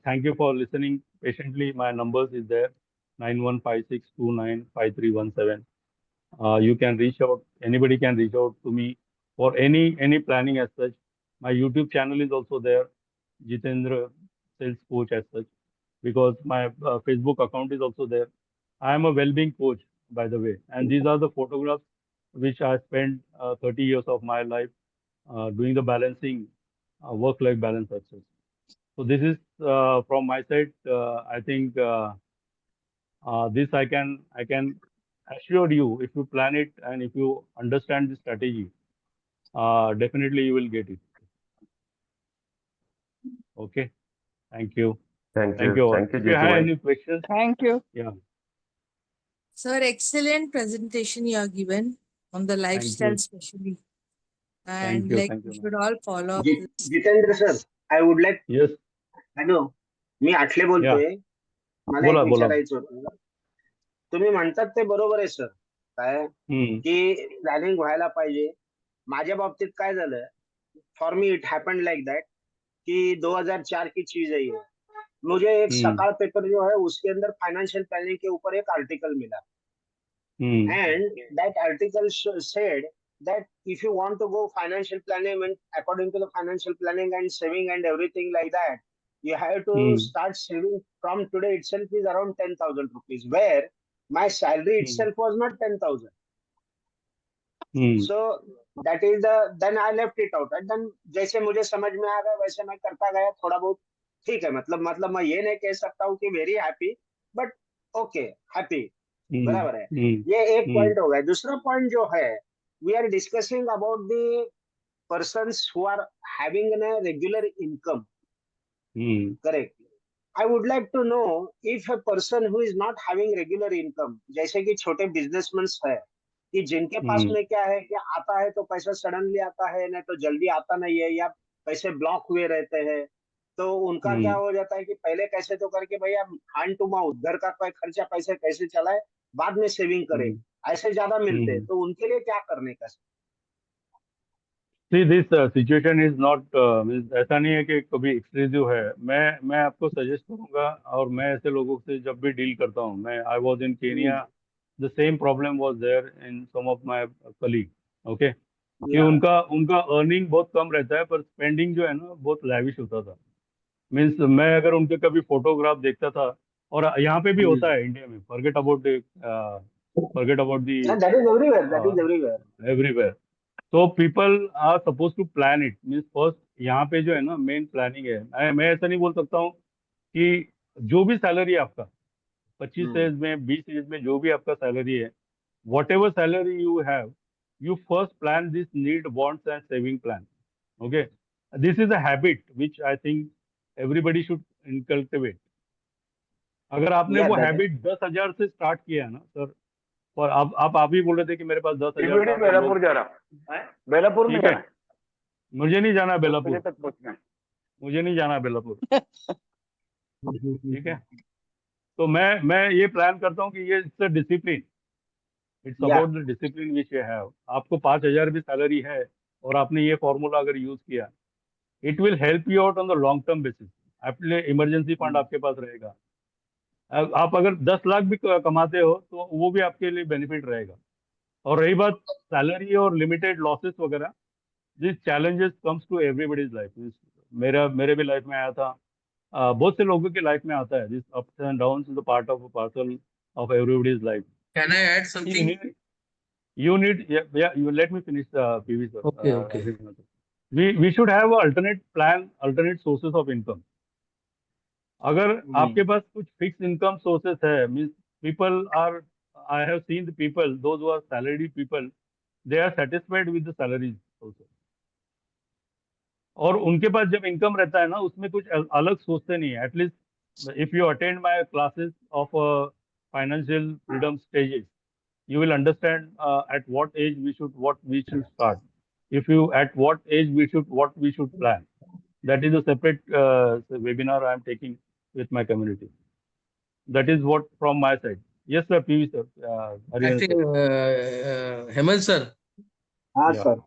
Thank you for listening patiently. My numbers is there, 9156295317. You can reach out. Anybody can reach out to me for any planning as such. My YouTube channel is also there, Jitendra Sales Coach as such, because my Facebook account is also there. I am a well-being coach, by the way, and these are the photographs which I spent 30 years of my life doing the balancing, work-life balance as such. So this is from my side. I think this I can assure you, if you plan it and if you understand the strategy, definitely you will get it. Okay. Thank you. Thank you all. If you have any questions. Thank you. Yeah. Sir, excellent presentation you have given on the lifestyle especially. And you, like thank we you, should all follow up this. Jitendra sir, I would like yes hello मी आठले बोलतोय मला एक बोला बोला विचारायचं होतं तुम्ही म्हणतात ते बरोबर आहे सर काय की प्लॅनिंग व्हायला पाहिजे माझ्या बाबतीत काय झालं for me it happened like that कि 2004 की चीज है ये मुझे एक सकाल पेपर जो है उसके अंदर फाइनेंशियल प्लानिंग के ऊपर एक आर्टिकल मिला and that article said that if you want to go financial planning and according to the financial planning and saving and everything like that you have to start saving from today itself is around 10,000 rupees where my salary itself was not 10,000 so that is the then I left it out and then जैसे मुझे समझ में आ गया वैसे मैं करता गया थोड़ा बहुत ठीक है मतलब मैं ये नहीं कह सकता हूँ कि very happy but okay happy बराबर है ये एक पॉइंट हो गया दूसरा पॉइंट जो है we are discussing about the persons who are having an regular income correct I would like to know if a person who is not having regular income जैसे कि छोटे बिजनेसमैन है कि जिनके पास में क्या है कि आता है तो पैसा सडनली आता है नहीं तो जल्दी आता नहीं है या पैसे ब्लॉक हुए रहते हैं तो उनका क्या हो जाता है कि पहले कैसे तो करके भैया हैंड टू माउथ घर का कोई खर्चा पैसे कैसे चलाए बाद में सेविंग करे ऐसे ज्यादा मिलते हैं तो उनके लिए क्या करने का See, this situation is not ऐसा नहीं है कि कभी एक्सक्लूसिव है मैं आपको सजेस्ट करूंगा और मैं ऐसे लोगों से जब भी डील करता हूँ मैं I was in Kenya the same problem was there in some of my colleague okay कि उनका अर्निंग बहुत कम रहता है पर स्पेंडिंग जो है ना बहुत लैविश होता था मीन्स मैं अगर उनके कभी फोटोग्राफ देखता था और यहाँ पे भी होता है इंडिया में forget about the that is everywhere everywhere तो people are suppose to plan it means first यहाँ पे जो है ना मेन प्लानिंग है मैं ऐसा नहीं बोल सकता हूँ कि जो भी सैलरी है आपका 25 एज में 20 एज में जो भी आपका सैलरी है what ever salary you have you first plan this need wants and saving plan okay this is a habit which I think everybody should incultivate अगर आपने वो हैबिट 10,000 से स्टार्ट किया है ना सर और आप ही बोल रहे थे कि मेरे पास 10,000 बेलापुर जा रहा है बेलापुर में जाना है मुझे नहीं जाना बेलापुर तक पहुंचना है मुझे नहीं जाना बेलापुर ठीक है तो मैं ये प्लान करता हूँ कि ये it's a discipline it's about the discipline which you have आपको 5,000 भी सैलरी है और आपने ये फॉर्मूला अगर यूज किया it will help you out on the long term basis अपने इमरजेंसी फंड आपके पास रहेगा आप अगर 10 लाख भी कमाते हो तो वो भी आपके लिए बेनिफिट रहेगा और रही बात सैलरी और लिमिटेड लॉसेस वगैरह this challenges comes to everybody's life मेरे भी लाइफ में आया था बहुत से लोगों की लाइफ में आता है this ups and downs is the part of parcel of everybody's life Can I add something? You need you let me finish PV sir. Okay. We should have a alternate plan, alternate sources of income. अगर आपके पास कुछ fix income sources है means people are I have seen the people those who are salary people they are satisfied with the salaries also और उनके पास जब income रहता है ना उसमें कुछ अलग सोचते नहीं है at least if you attend my classes of financial freedom stages you will understand at what age we should start if you at what age what we should plan that is a separate webinar I am taking with my community that is what from my side yes sir PV sir I think Hemant sir हाँ Yeah. Sir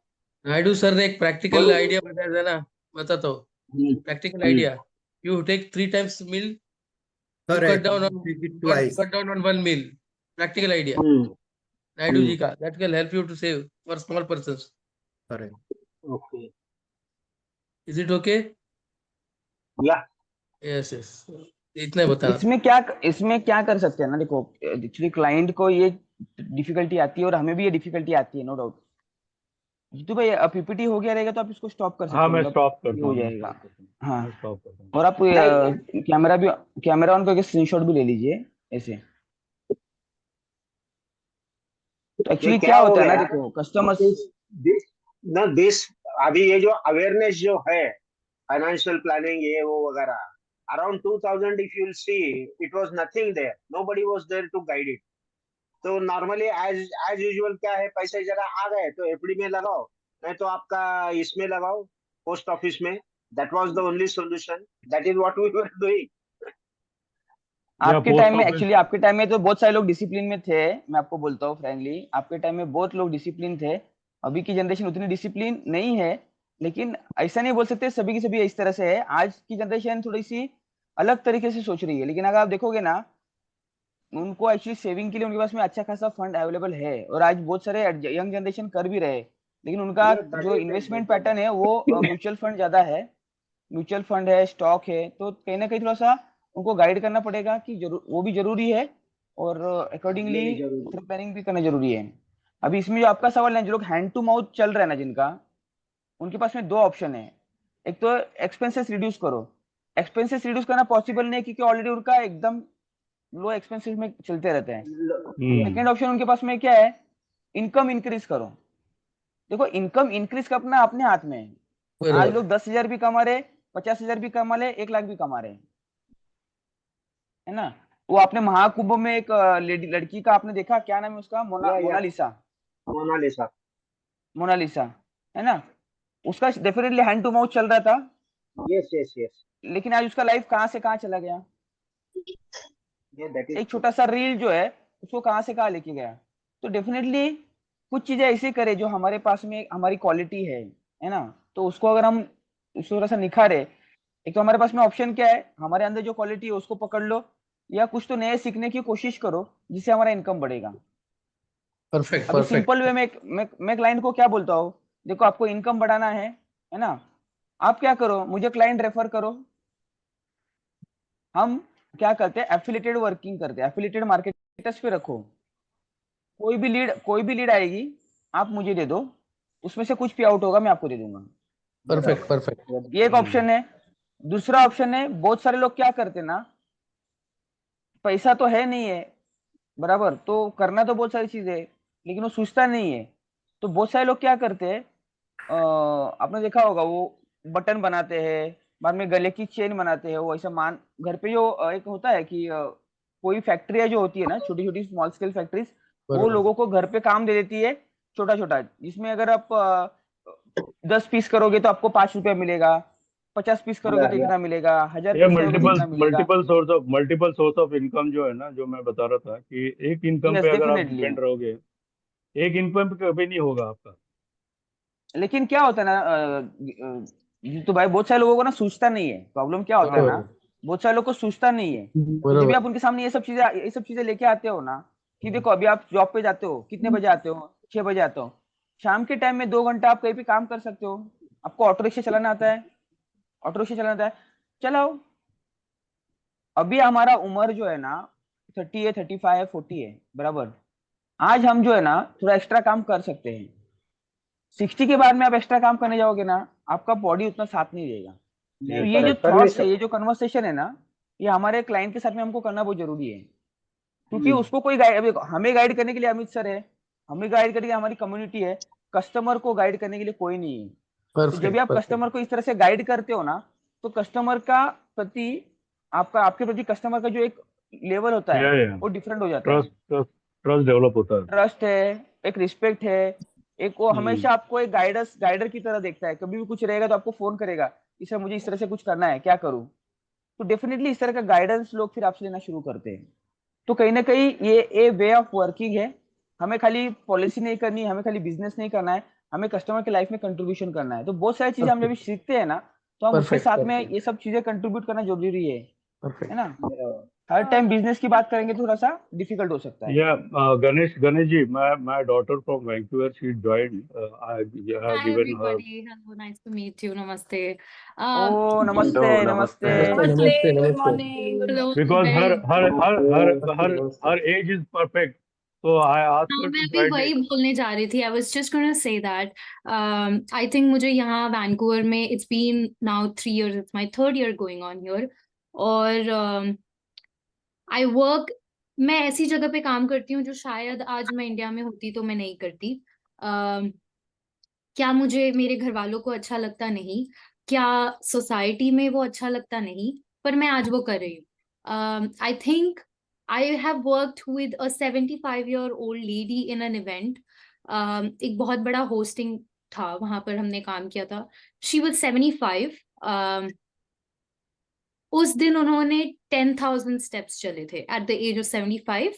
Naidu sir ने एक practical idea बताया था ना बताता हूँ practical idea you take 3 times meal Correct. cut down on 1 meal practical idea Naidu ji का that will help you to save for small persons Correct. Okay is it okay या yes इतना बता इसमें क्या कर सकते हैं ना देखो एक्चुअली क्लाइंट को ये डिफिकल्टी आती है और हमें भी ये डिफिकल्टी आती है नो डाउट जीतू भाई पीपीटी हो गया रहेगा तो आप इसको स्टॉप कर सकते हाँ हो मैं स्टॉप करता हो हूँ जाएगा हाँ स्टॉप करता हूँ और आप कैमरा ऑन करके स्क्रीनशॉट भी ले लीजिए ऐसे तो एक्चुअली क्या होता है ना देखो कस्टमर्स दिस अभी ये जो अवेयरनेस जो है फाइनेंशियल प्लानिंग ये वो वगैरह around 2000 if you will see it was nothing there nobody was there to guide it तो नॉर्मली एज यूजुअल क्या है पैसे जरा आ गए तो एफडी में लगाओ नहीं तो आपका इसमें लगाओ पोस्ट ऑफिस में That was the only solution. That is what we were doing. आपके post टाइम में office- एक्चुअली आपके टाइम में तो बहुत सारे लोग डिसिप्लिन में थे, मैं आपको बोलता हूँ फ्रैंकली, आपके टाइम में बहुत लोग डिसिप्लिन थे। अभी की जनरेशन उतनी डिसिप्लिन नहीं है, लेकिन ऐसा नहीं बोल सकते सभी की सभी इस तरह से है। आज की जनरेशन थोड़ी सी अलग तरीके से सोच रही है, लेकिन अगर आप देखोगे ना, उनको एक्चुअली सेविंग के लिए उनके पास में अच्छा खासा फंड अवेलेबल है, और आज बहुत सारे यंग जनरेशन कर भी रहे हैं, लेकिन उनका Yes, that जो is इन्वेस्टमेंट exactly. पैटर्न है वो म्यूचुअल फंड ज्यादा है, म्यूचुअल फंड है, स्टॉक है। तो कहीं ना कहीं थोड़ा सा उनको गाइड करना पड़ेगा कि वो भी जरूरी है, और अकॉर्डिंगली ये भी जरूरी। प्लानिंग भी करना जरूरी है। अभी इसमें जो आपका सवाल है, जो लोग हैंड टू माउथ चल रहे हैं ना जिनका, उनके पास में दो ऑप्शन है। एक तो एक्सपेंसेस रिड्यूस करो। एक्सपेंसेस रिड्यूस करना पॉसिबल नहीं है, क्योंकि ऑलरेडी उनका एकदम लो एक्सपेंसेस में चलते रहते हैं। सेकेंड ऑप्शन उनके पास में क्या है, इनकम इंक्रीज करो। देखो, इनकम इंक्रीज करना अपने हाथ में है। आज बरोबर. लोग 10,000 भी कमा रहे, 50,000 भी कमा रहे, 1 लाख भी कमा रहे, है ना। वो आपने महाकुंभ में एक लड़की का आपने देखा, क्या नाम है उसका, मोनालिसा, मोनालिसा। मोनालिसा, है ना। उसका डेफिनेटली हैंड टू माउथ चल रहा था, यस यस यस। लेकिन आज उसका लाइफ कहाँ से कहाँ चला गया। ये दैट इज एक छोटा सा रील जो है उसको कहाँ से कहाँ लेके गया। तो डेफिनेटली कुछ चीजें ऐसे करे जो हमारे पास में हमारी क्वालिटी है ना, तो उसको अगर हम उसको थोड़ा सा निखारे। एक तो हमारे पास में ऑप्शन क्या है, हमारे अंदर जो क्वालिटी है उसको पकड़ लो, या कुछ तो नए सीखने की कोशिश करो जिससे हमारा इनकम बढ़ेगा। परफेक्ट अभी परफेक्ट. सिंपल वे में मैं क्लाइंट को क्या बोलता हूँ, देखो आपको इनकम बढ़ाना है ना, आप क्या करो, मुझे क्लाइंट रेफर करो। हम क्या करते हैं, एफिलिएटेड वर्किंग करते हैं, एफिलिएटेड मार्केटर्स पे रखो। कोई भी लीड आएगी, आप मुझे दे दो, उसमें से कुछ पे आउट होगा मैं आपको दे दूंगा। Perfect perfect. ये एक ऑप्शन है। दूसरा ऑप्शन है, बहुत सारे लोग क्या करते हैं ना, पैसा तो है नहीं है बराबर, तो करना तो बहुत सारी चीजें है, लेकिन वो सोचता नहीं है। तो बहुत सारे लोग क्या करते हैं, आपने देखा होगा, वो बटन बनाते हैं, बाद में गले की चेन बनाते हैं। वो ऐसा मान घर पे जो एक होता है कि कोई फैक्ट्रियाँ जो होती है ना, छोटी छोटी स्मॉल स्केल फैक्ट्रीज, वो बरोबर. लोगों को घर पे काम दे देती है, छोटा छोटा, जिसमें अगर आप 10 पीस करोगे तो आपको 5 रुपया मिलेगा, 50 पीस करोगे तो इतना मिलेगा, 1000 ये पीस करोगे तो इतना मिलेगा। मल्टीपल सोर्स ऑफ इनकम जो है ना, जो मैं बता रहा था कि एक इनकम यस पे अगर आप डेफिनेटली। डिपेंड रहोगे, एक इनकम पे कभी नहीं होगा आपका। लेकिन क्या होता है ना, तो भाई बहुत सारे लोगों को ना सूझता नहीं है, प्रॉब्लम क्या होता है ना, बहुत सारे लोगों को सूझता नहीं है। तो जब भी आप उनके सामने ये सब चीजें लेके आते हो ना, कि देखो अभी आप जॉब पे जाते हो, कितने बजे आते हो, 6 बजे आते हो, शाम के टाइम में 2 घंटा आप कहीं पे काम कर सकते हो। आपको ऑटो रिक्शा चलाना आता है, ऑटो रिक्शा चलाना आता है, चलाओ। अभी हमारा उम्र जो है ना 30 है, 35 है, 40 है बराबर। आज हम जो है ना थोड़ा एक्स्ट्रा काम कर सकते हैं। 60 के बाद में आप एक्स्ट्रा काम करने जाओगे ना, आपका बॉडी उतना साथ नहीं देगा। तो ये जो थॉट्स है, ये जो कन्वर्सेशन है ना, ये हमारे क्लाइंट के साथ में हमको करना बहुत जरूरी है, क्योंकि उसको कोई गाइड, अभी हमें गाइड करने के लिए अमित सर है, हमें गाइड करने के लिए हमारी कम्युनिटी है, कस्टमर को गाइड करने के लिए कोई नहीं है। तो जब भी आप कस्टमर को इस तरह से गाइड करते हो ना, तो कस्टमर का प्रति आपके प्रति कस्टमर का जो एक लेवल होता है वो डिफरेंट हो जाता है। ट्रस्ट डेवलप होता है, ट्रस्ट है, एक रिस्पेक्ट है, एक वो हमेशा आपको एक गाइडर की तरह देखता है। कभी भी कुछ रहेगा तो आपको फोन करेगा कि सर मुझे इस तरह से कुछ करना है, क्या करूं। तो डेफिनेटली इस तरह का गाइडेंस लोग फिर आपसे लेना शुरू करते हैं। तो कहीं ना कहीं ये वे ऑफ वर्किंग है। हमें खाली पॉलिसी नहीं करनी, हमें खाली बिजनेस नहीं करना है, हमें कस्टमर के लाइफ में कंट्रीब्यूशन करना है। तो बहुत सारी चीजें हम जब सीखते हैं ना, तो हम उसके साथ में ये सब चीजें कंट्रीब्यूट करना जरूरी है ना। हर टाइम बिजनेस की बात करेंगे तो थोड़ा सा डिफिकल्ट हो सकता है। Ganesh ji, my daughter from Vancouver, she joined. I have Hi given her. everybody. Hello, nice to meet you. Namaste. ओ नमस्ते नमस्ते। नमस्ते Good नमस्ते. morning. Hello. Because Very- her age is perfect, so I asked हाँ, her मैं to भी join वही it. बोलने जा रही थी. I was just gonna say that. I think मुझे यहाँ वैंकूवर में it's been now 3 years. It's my 3rd year going on here. और I work. मैं ऐसी जगह पे काम करती हूँ जो शायद आज मैं इंडिया में होती तो मैं नहीं करती. क्या मुझे मेरे घर वालों को अच्छा लगता नहीं, क्या सोसाइटी में वो अच्छा लगता नहीं, पर मैं आज वो कर रही हूँ. I think I have worked with a 75-year-old lady in an event. एक बहुत बड़ा होस्टिंग था, वहां पर हमने काम किया था. She was 75. उस दिन उन्होंने 10,000 स्टेप्स चले थे एट द एज ऑफ 75।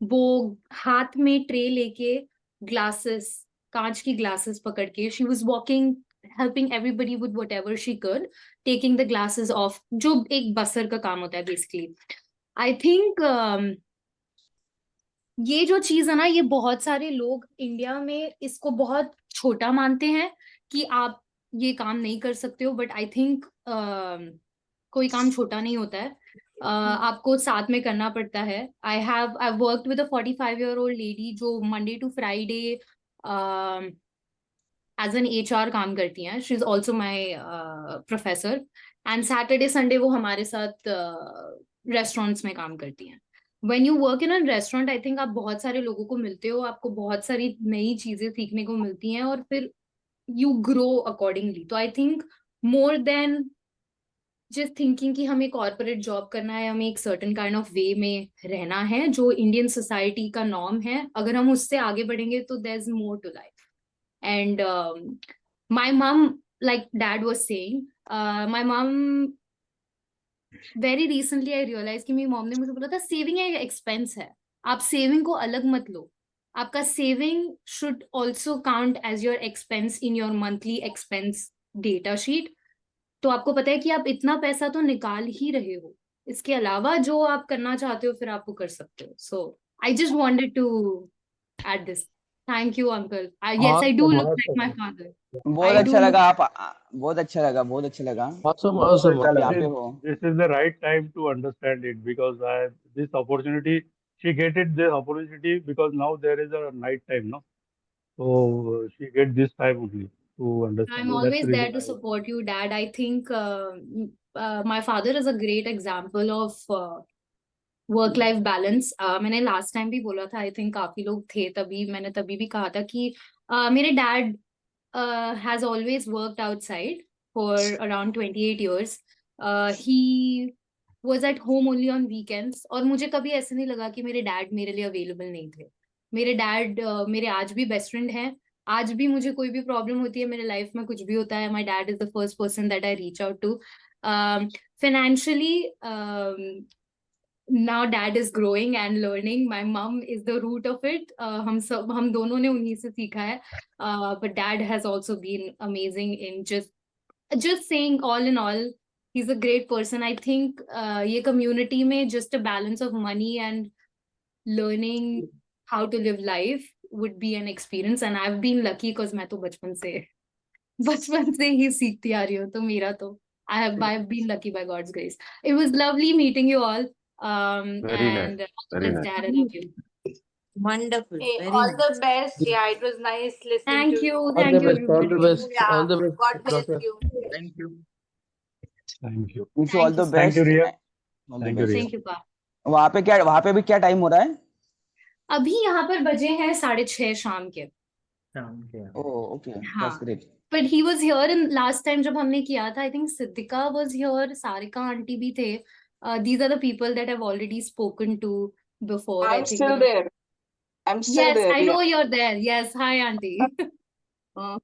वो हाथ में ट्रे लेके ग्लासेस, कांच की ग्लासेस पकड़ के, she was walking helping everybody with whatever she could, taking the glasses of, जो एक बसर का काम होता है बेसिकली। आई थिंक ये जो चीज है ना, ये बहुत सारे लोग इंडिया में इसको बहुत छोटा मानते हैं कि आप ये काम नहीं कर सकते हो, बट आई थिंक कोई काम छोटा नहीं होता है। आपको साथ में करना पड़ता है। I worked with a 45-year-old lady जो Monday to Friday as an HR काम करती हैं। She is also my professor, and Saturday Sunday वो हमारे साथ रेस्टोरेंट्स में काम करती हैं। When you work in a restaurant, I think आप बहुत सारे लोगों को मिलते हो, आपको बहुत सारी नई चीजें सीखने को मिलती हैं, और फिर you grow accordingly. तो I think more than just thinking कि हमें कॉर्पोरेट जॉब करना है, हमें एक सर्टन काइंड ऑफ वे में रहना है जो इंडियन सोसाइटी का नॉर्म है, अगर हम उससे आगे बढ़ेंगे तो there is more to life. And my mum, like dad was saying, my mum very recently I realise कि मेरी मॉम ने मुझे बोला था सेविंग एक एक्सपेंस है, आप सेविंग को अलग मत लो, आपका saving should also count as your expense in your monthly expense data sheet. तो आपको पता है कि आप इतना पैसा तो निकाल ही रहे हो, इसके अलावा जो आप करना चाहते हो फिर आप वो कर सकते हो। So I just wanted to add this. Thank you uncle. Yes, I do look like my father. बहुत अच्छा लगा, आप बहुत अच्छा लगा, बहुत अच्छा लगा। Awesome, awesome. आप यहाँ पे हो। This is the right time to understand it, because this opportunity, she get it, this opportunity, because now there is a night time, no? So she get this time only to understand. I'm That's always the there reason to support you, Dad. I think my father is a great example of work life balance. मैंने last time भी बोला था, I think काफी लोग थे तभी, मैंने तभी भी कहा था कि मेरे dad has always worked outside for around 28 years. He was at home only on weekends, और मुझे कभी ऐसे नहीं लगा कि मेरे डैड मेरे लिए अवेलेबल नहीं थे। मेरे डैड मेरे आज भी बेस्ट फ्रेंड हैं। आज भी मुझे कोई भी प्रॉब्लम होती है मेरे लाइफ में, कुछ भी होता है, my dad is the first person that I reach out to. Financially now dad is growing and learning, my mom is the root of it. हम दोनों ने उन्हीं से सीखा है, but dad has also been amazing in just saying all in all he's a great person. I think ये community में just a balance of money and learning how to live life would be an experience, and I've been lucky because मैं तो बचपन से ही सीखती आ रही हूँ, तो मेरा तो I've been lucky by God's grace. It was lovely meeting you all. Very and very let's nice. dad, I love you. Wonderful. Hey, Very all the nice. best. Yeah, it was nice listening Thank to you, All thank the you best, all the everybody. best, Yeah, all the best, God bless doctor. you. Thank you. Thank you. Wish you all the Thank you, best. Riya. All the Thank you, best. Riya. Thank you pa. वहाँ पे भी क्या time हो रहा है? अभी यहाँ पर बजे हैं 6:30 शाम के। ओह ओके, हाँ, that's great. but he was here in last time जब हमने किया था, I think Siddhika was here, Sarika aunty भी थे. These are the people that I've already spoken to before. I I'm think still there. I'm still yes, there. I know you're there. Yes, hi auntie. Yeah.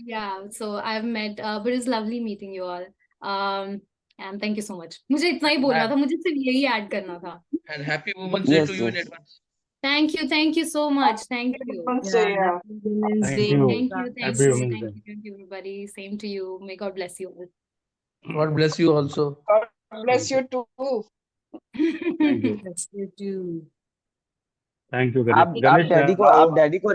Yeah, so I've met, but it's lovely meeting you all. And thank you so much. मुझे इतना ही बोलना था, मुझे सिर्फ यही add करना था. And happy Women's Day Yes, to you in yes. advance. Thank you so much. Thank you. Women's Day, yeah. Happy Women's Thank Day. you. Thank Happy you, Women's Day. thank you everybody. Same to you. May God bless you all. God bless you also. God bless you too. Thank you. Bless you too. Thank you आप Ganesh. Daddy को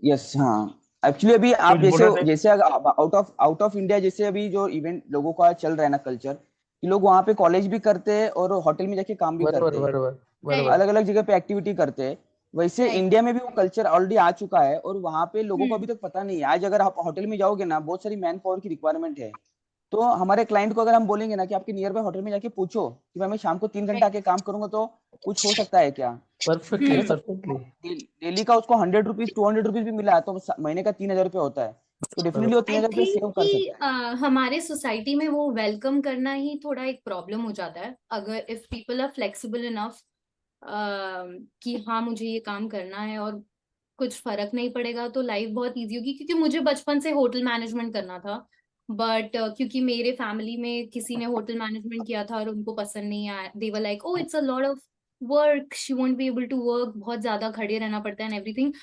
yes हाँ, actually अभी आप कुछ बोला था? जैसे out of India जैसे अभी जो इवेंट लोगों का चल रहा है ना कल्चर, कि लोग वहाँ पे कॉलेज भी करते हैं और होटल में जाके काम भी करते हैं, बराबर। अलग अलग जगह पे एक्टिविटी करते हैं। वैसे Right. इंडिया में भी वो कल्चर ऑलरेडी आ चुका है और वहाँ पे लोगों को अभी तक पता नहीं है। आज अगर आप होटल में जाओगे ना, बहुत सारी मैन पावर की रिक्वायरमेंट है, तो हमारे क्लाइंट को अगर हम बोलेंगे ना कि आपके नियर बाय होटल में जाके पूछो कि मैं शाम को 3 घंटा आके काम करूंगा तो कुछ हो सकता है क्या? परफेक्टली। डेली का उसको 100 रुपीज 200 रुपीज भी मिला तो महीने का 3,000 रुपये होता है, तो डेफिनेटली वो 3,000 रुपये सेव कर सकता है। हमारे सोसाइटी में वो वेलकम करना ही थोड़ा एक प्रॉब्लम हो जाता है। अगर if people are flexible enough कि हाँ मुझे ये काम करना है और कुछ फर्क नहीं पड़ेगा, तो लाइफ बहुत इजी होगी। क्योंकि मुझे बचपन से होटल मैनेजमेंट करना था, बट क्योंकि मेरे फैमिली में किसी ने होटल मैनेजमेंट किया था और उनको पसंद नहीं आया, they were like oh it's a lot of work, she won't be able to work, बहुत ज्यादा खड़े रहना पड़ता है एंड एवरीथिंग।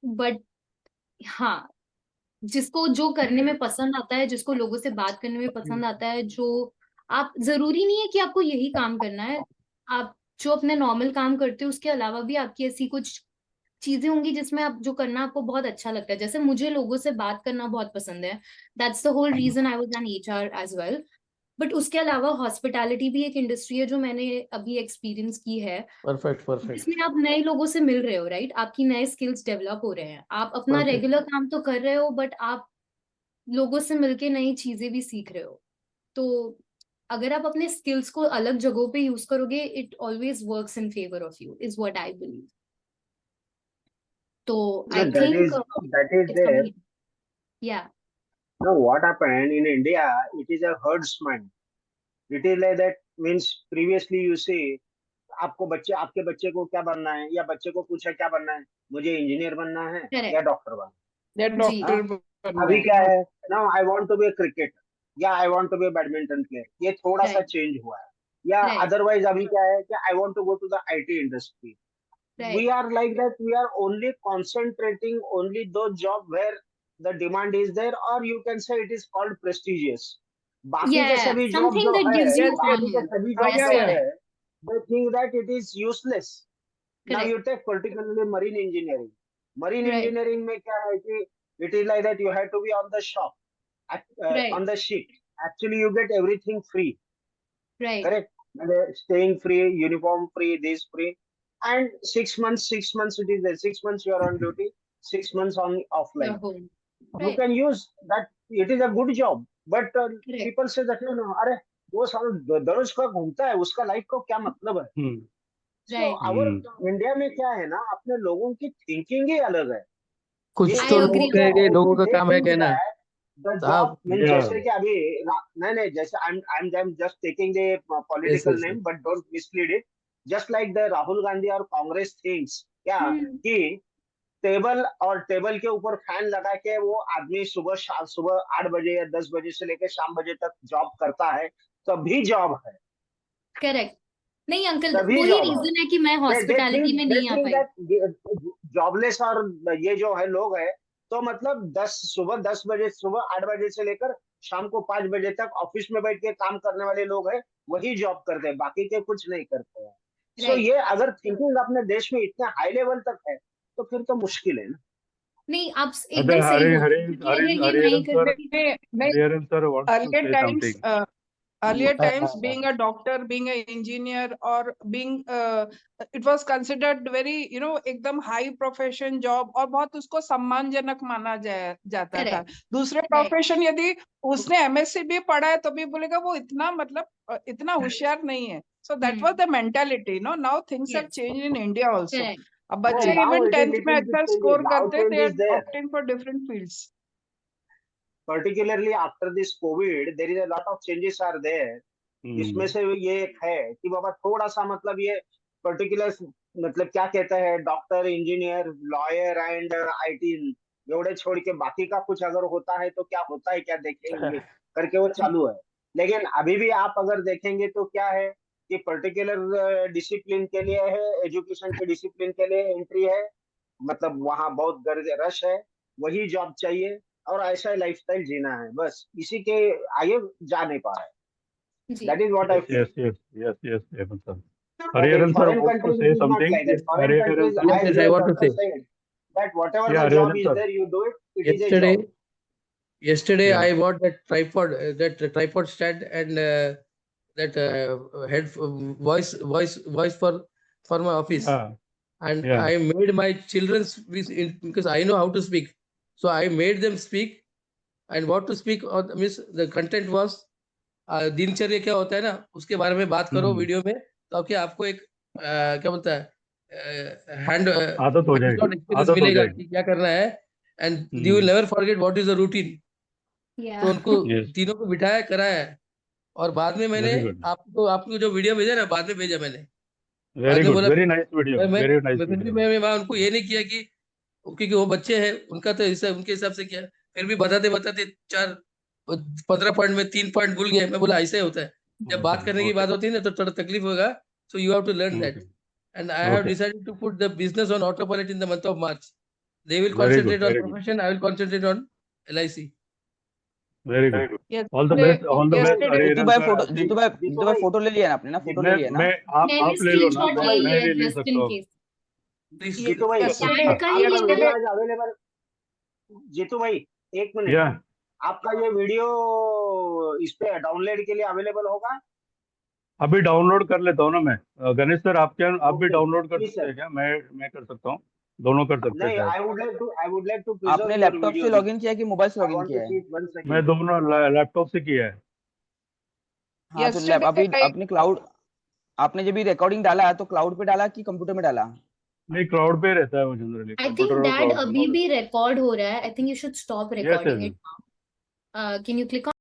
बट हाँ, जिसको जो करने में पसंद आता है, जिसको लोगों से बात करने में पसंद आता है, जो आप, जरूरी नहीं है कि आपको यही काम करना है, आप जो अपने नॉर्मल काम करते हो उसके अलावा भी आपकी ऐसी कुछ चीजें होंगी जिसमें आप जो करना आपको बहुत अच्छा लगता है। जैसे मुझे लोगों से बात करना बहुत पसंद है, that's the whole reason I was an HR as well. But उसके अलावा हॉस्पिटैलिटी भी एक इंडस्ट्री है जो मैंने अभी एक्सपीरियंस की है, परफेक्ट परफेक्ट जिसमें आप नए लोगों से मिल रहे हो, राइट, आपकी नए स्किल्स डेवलप हो रहे हैं, आप अपना परफेक्ट। रेगुलर काम तो कर रहे हो बट आप लोगों से मिलके नई चीजें भी सीख रहे हो। तो अगर आप अपने स्किल्स को अलग जगहों पे यूज करोगे, it always works in favour of you, is what I believe. तो No, I that think is it's there. Coming, या No, what happened in India, it is a herd's mind. It is like that, means previously you see, आपके बच्चे को क्या बनना है, या बच्चे को पूछा क्या बनना है, मुझे इंजीनियर बनना है या करेक्ट, डॉक्टर बनना या जी, है। डॉक्टर अभी क्या है ना, I want to be cricketer या I want to be badminton player, ये थोड़ा सा राइट चेंज हुआ है। या राइट अदरवाइज अभी क्या है कि I want to go to the IT industry. We right are like that, we are only concentrating only those job where the demand is there, or you can say it is called prestigious. बाकी के या सभी job something जो that है, gives you बाकी के honour, सभी job that's जो या है, correct, they think that it is useless. Now you correct, take particularly marine engineering. Marine right engineering में क्या है कि it is like that, you have to be on the shop, right on the ship. Actually you get everything free, right correct? Staying free, uniform free, this free, and 6 months it is there. 6 months you are on duty, 6 months on your offline. Home, You right, can use that. It is a good job, but correct, people say that no, अरे वो साल दररोज का घूमता है, उसका life को क्या मतलब है? Hmm. So right, our India में क्या है ना, अपने लोगों की थिंकिंग ही अलग है। कुछ ये तो आई लोग अग्री लोग ऑन क्या कहेंगे, है लोगों कि का they काम है think कहना that the साहब। job means, Yeah. जैसे कि अभी नहीं जैसे I'm just taking the yes political yes name, but don't mislead it. Just like the Rahul Gandhi और कांग्रेस thinks क्या कि टेबल के ऊपर फैन लगा के वो आदमी सुबह 8 बजे या 10 बजे से लेकर शाम बजे तक जॉब करता है, तभी जॉब है, करेक्ट। नहीं अंकल, तभी वही जॉब है। रीजन है कि मैं हॉस्पिटैलिटी में दे नहीं आ थिंक पाई। दैट जॉबलेस और ये जो है लोग है, तो मतलब 8 बजे से लेकर शाम को 5 बजे तक ऑफिस में बैठ के काम करने वाले लोग हैं, वही जॉब करते हैं, बाकी के कुछ नहीं करते हैं। सो राइट, ये अगर थिंकिंग अपने देश में इतने हाई लेवल तक है, तो फिर तो मुश्किल है ना। नहीं आप अरे एकदम सही हरे बोल रहे हरे हैं, क्योंकि हरे अगर ये हरिहरन नहीं सर, करते। नहीं, Hariharan sir wants to earlier say times something. earlier times being a doctor, being an engineer, or being it was considered very एकदम high profession job, और बहुत उसको सम्मानजनक माना जाता था। करेक्ट, दूसरे राइट, प्रोफेशन यदि उसने एमएससी भी पढ़ा है तो भी बोलेगा वो इतना मतलब इतना होशियार नहीं है। So that was the mentality. Now things have yes, changed in India also. Correct, अब No, बच्चे now even it is 10th में little bit अच्छा changes. स्कोर Now करते, change they is are there. opting for different fields. Particularly after this COVID, there is a lot of changes are there. इसमें से ये एक है कि बाबा थोड़ा सा मतलब ये पर्टिकुलर मतलब क्या कहता है, doctor, engineer, lawyer and IT एवढे छोड़ के बाकी का कुछ अगर होता है तो क्या होता है, क्या देखेंगे करके वो चालू है। लेकिन अभी भी आप अगर देखेंगे तो क्या है कि पर्टिकुलर डिसिप्लिन के लिए है, एजुकेशन के डिसिप्लिन के लिए एंट्री है, मतलब वहाँ बहुत गर्ज रश है, वही जॉब चाहिए और ऐसा लाइफस्टाइल जीना है, बस इसी के आगे जा नहीं पा रहा है। जी, That is what I feel. Yes, Hemant sir. But in Hariharan sir foreign wants to countries, say it is not something. like that. Foreign Hariharan countries, sir. Yes, as yes, you I have want to also say. said, that whatever Yeah, the job Hariharan is sir. there, you do it. It is a Yesterday, job. yesterday Yeah. I bought that tripod stand and that head voice for my office, and Yeah. I made my children's because I know how to speak, so I made them speak, and what to speak means the content was दिनचर्या क्या होता है ना, उसके बारे में बात करो वीडियो में, ताकि आपको एक क्या बोलता है हैंड आदत हो जाएगी, एक्सपीरियंस आदत हो मिलेगा जाएगी। कि क्या करना है, and you will never forget what is the routine. या तो उनको Yes. तीनों को बिठाया, कराया, और बाद में मैंने Very good. आपको जो वीडियो भेजा ना, बाद में भेजा मैंने, बाद Very में good. बोला Very nice video. मैं Very nice फिर भी video. मैं उनको ये नहीं किया कि क्योंकि वो बच्चे हैं, उनका तो हिसाब उनके हिसाब से किया, फिर भी बताते बताते 15 पॉइंट में 3 पॉइंट भूल गए। मैं बोला ऐसे होता है, जब बात करने की बात होती है ना तो थोड़ा तकलीफ होगा, so you have to learn that. And I have Okay. decided to put the business on autopilot in the month of March. They will Very good, concentrate on very good. profession, I will concentrate on LIC. Very good. All the Yesterday, best, all the best. yesterday, Jitu भाई photo, Jitu भाई photo ले लिया ना आपने, ना photo ले लिया ना? मैं मैं आप भी ले लो ना, स्क्रीनशॉट मैं ले मैं लिया नहीं ले जस्ट सकता इन हूँ। केस। Please, जीतू भाई yesterday, का ही आपका ले वीडियो लिया। आज अवेलेबल, जीतू भाई एक मिनट, या आपका ये वीडियो इस पे डाउनलोड के लिए अवेलेबल होगा? अभी डाउनलोड कर लेता हूँ ना मैं। गणेश सर आप भी Okay, डाउनलोड कर please, सकते sir. हैं क्या? मैं कर सकता हूँ, दोनों कर सकते हैं नहीं, शायद। I would like to preserve आपने your लैपटॉप video. से लॉगिन किया है कि मोबाइल से I लॉगिन want किया to है? see it one second. मैं दोनों लैपटॉप से किया है। हाँ तो yesterday अभी I अपने क्लाउड, आपने जब भी रिकॉर्डिंग डाला है तो क्लाउड पे डाला कि कंप्यूटर में डाला? नहीं, क्लाउड पे रहता है वो जनरली, I कंप्यूटर think और that क्लाउड अभी दोनों। भी रिकॉर्ड हो रहा है. I think you should stop Yes, recording yes. it now. Can you click on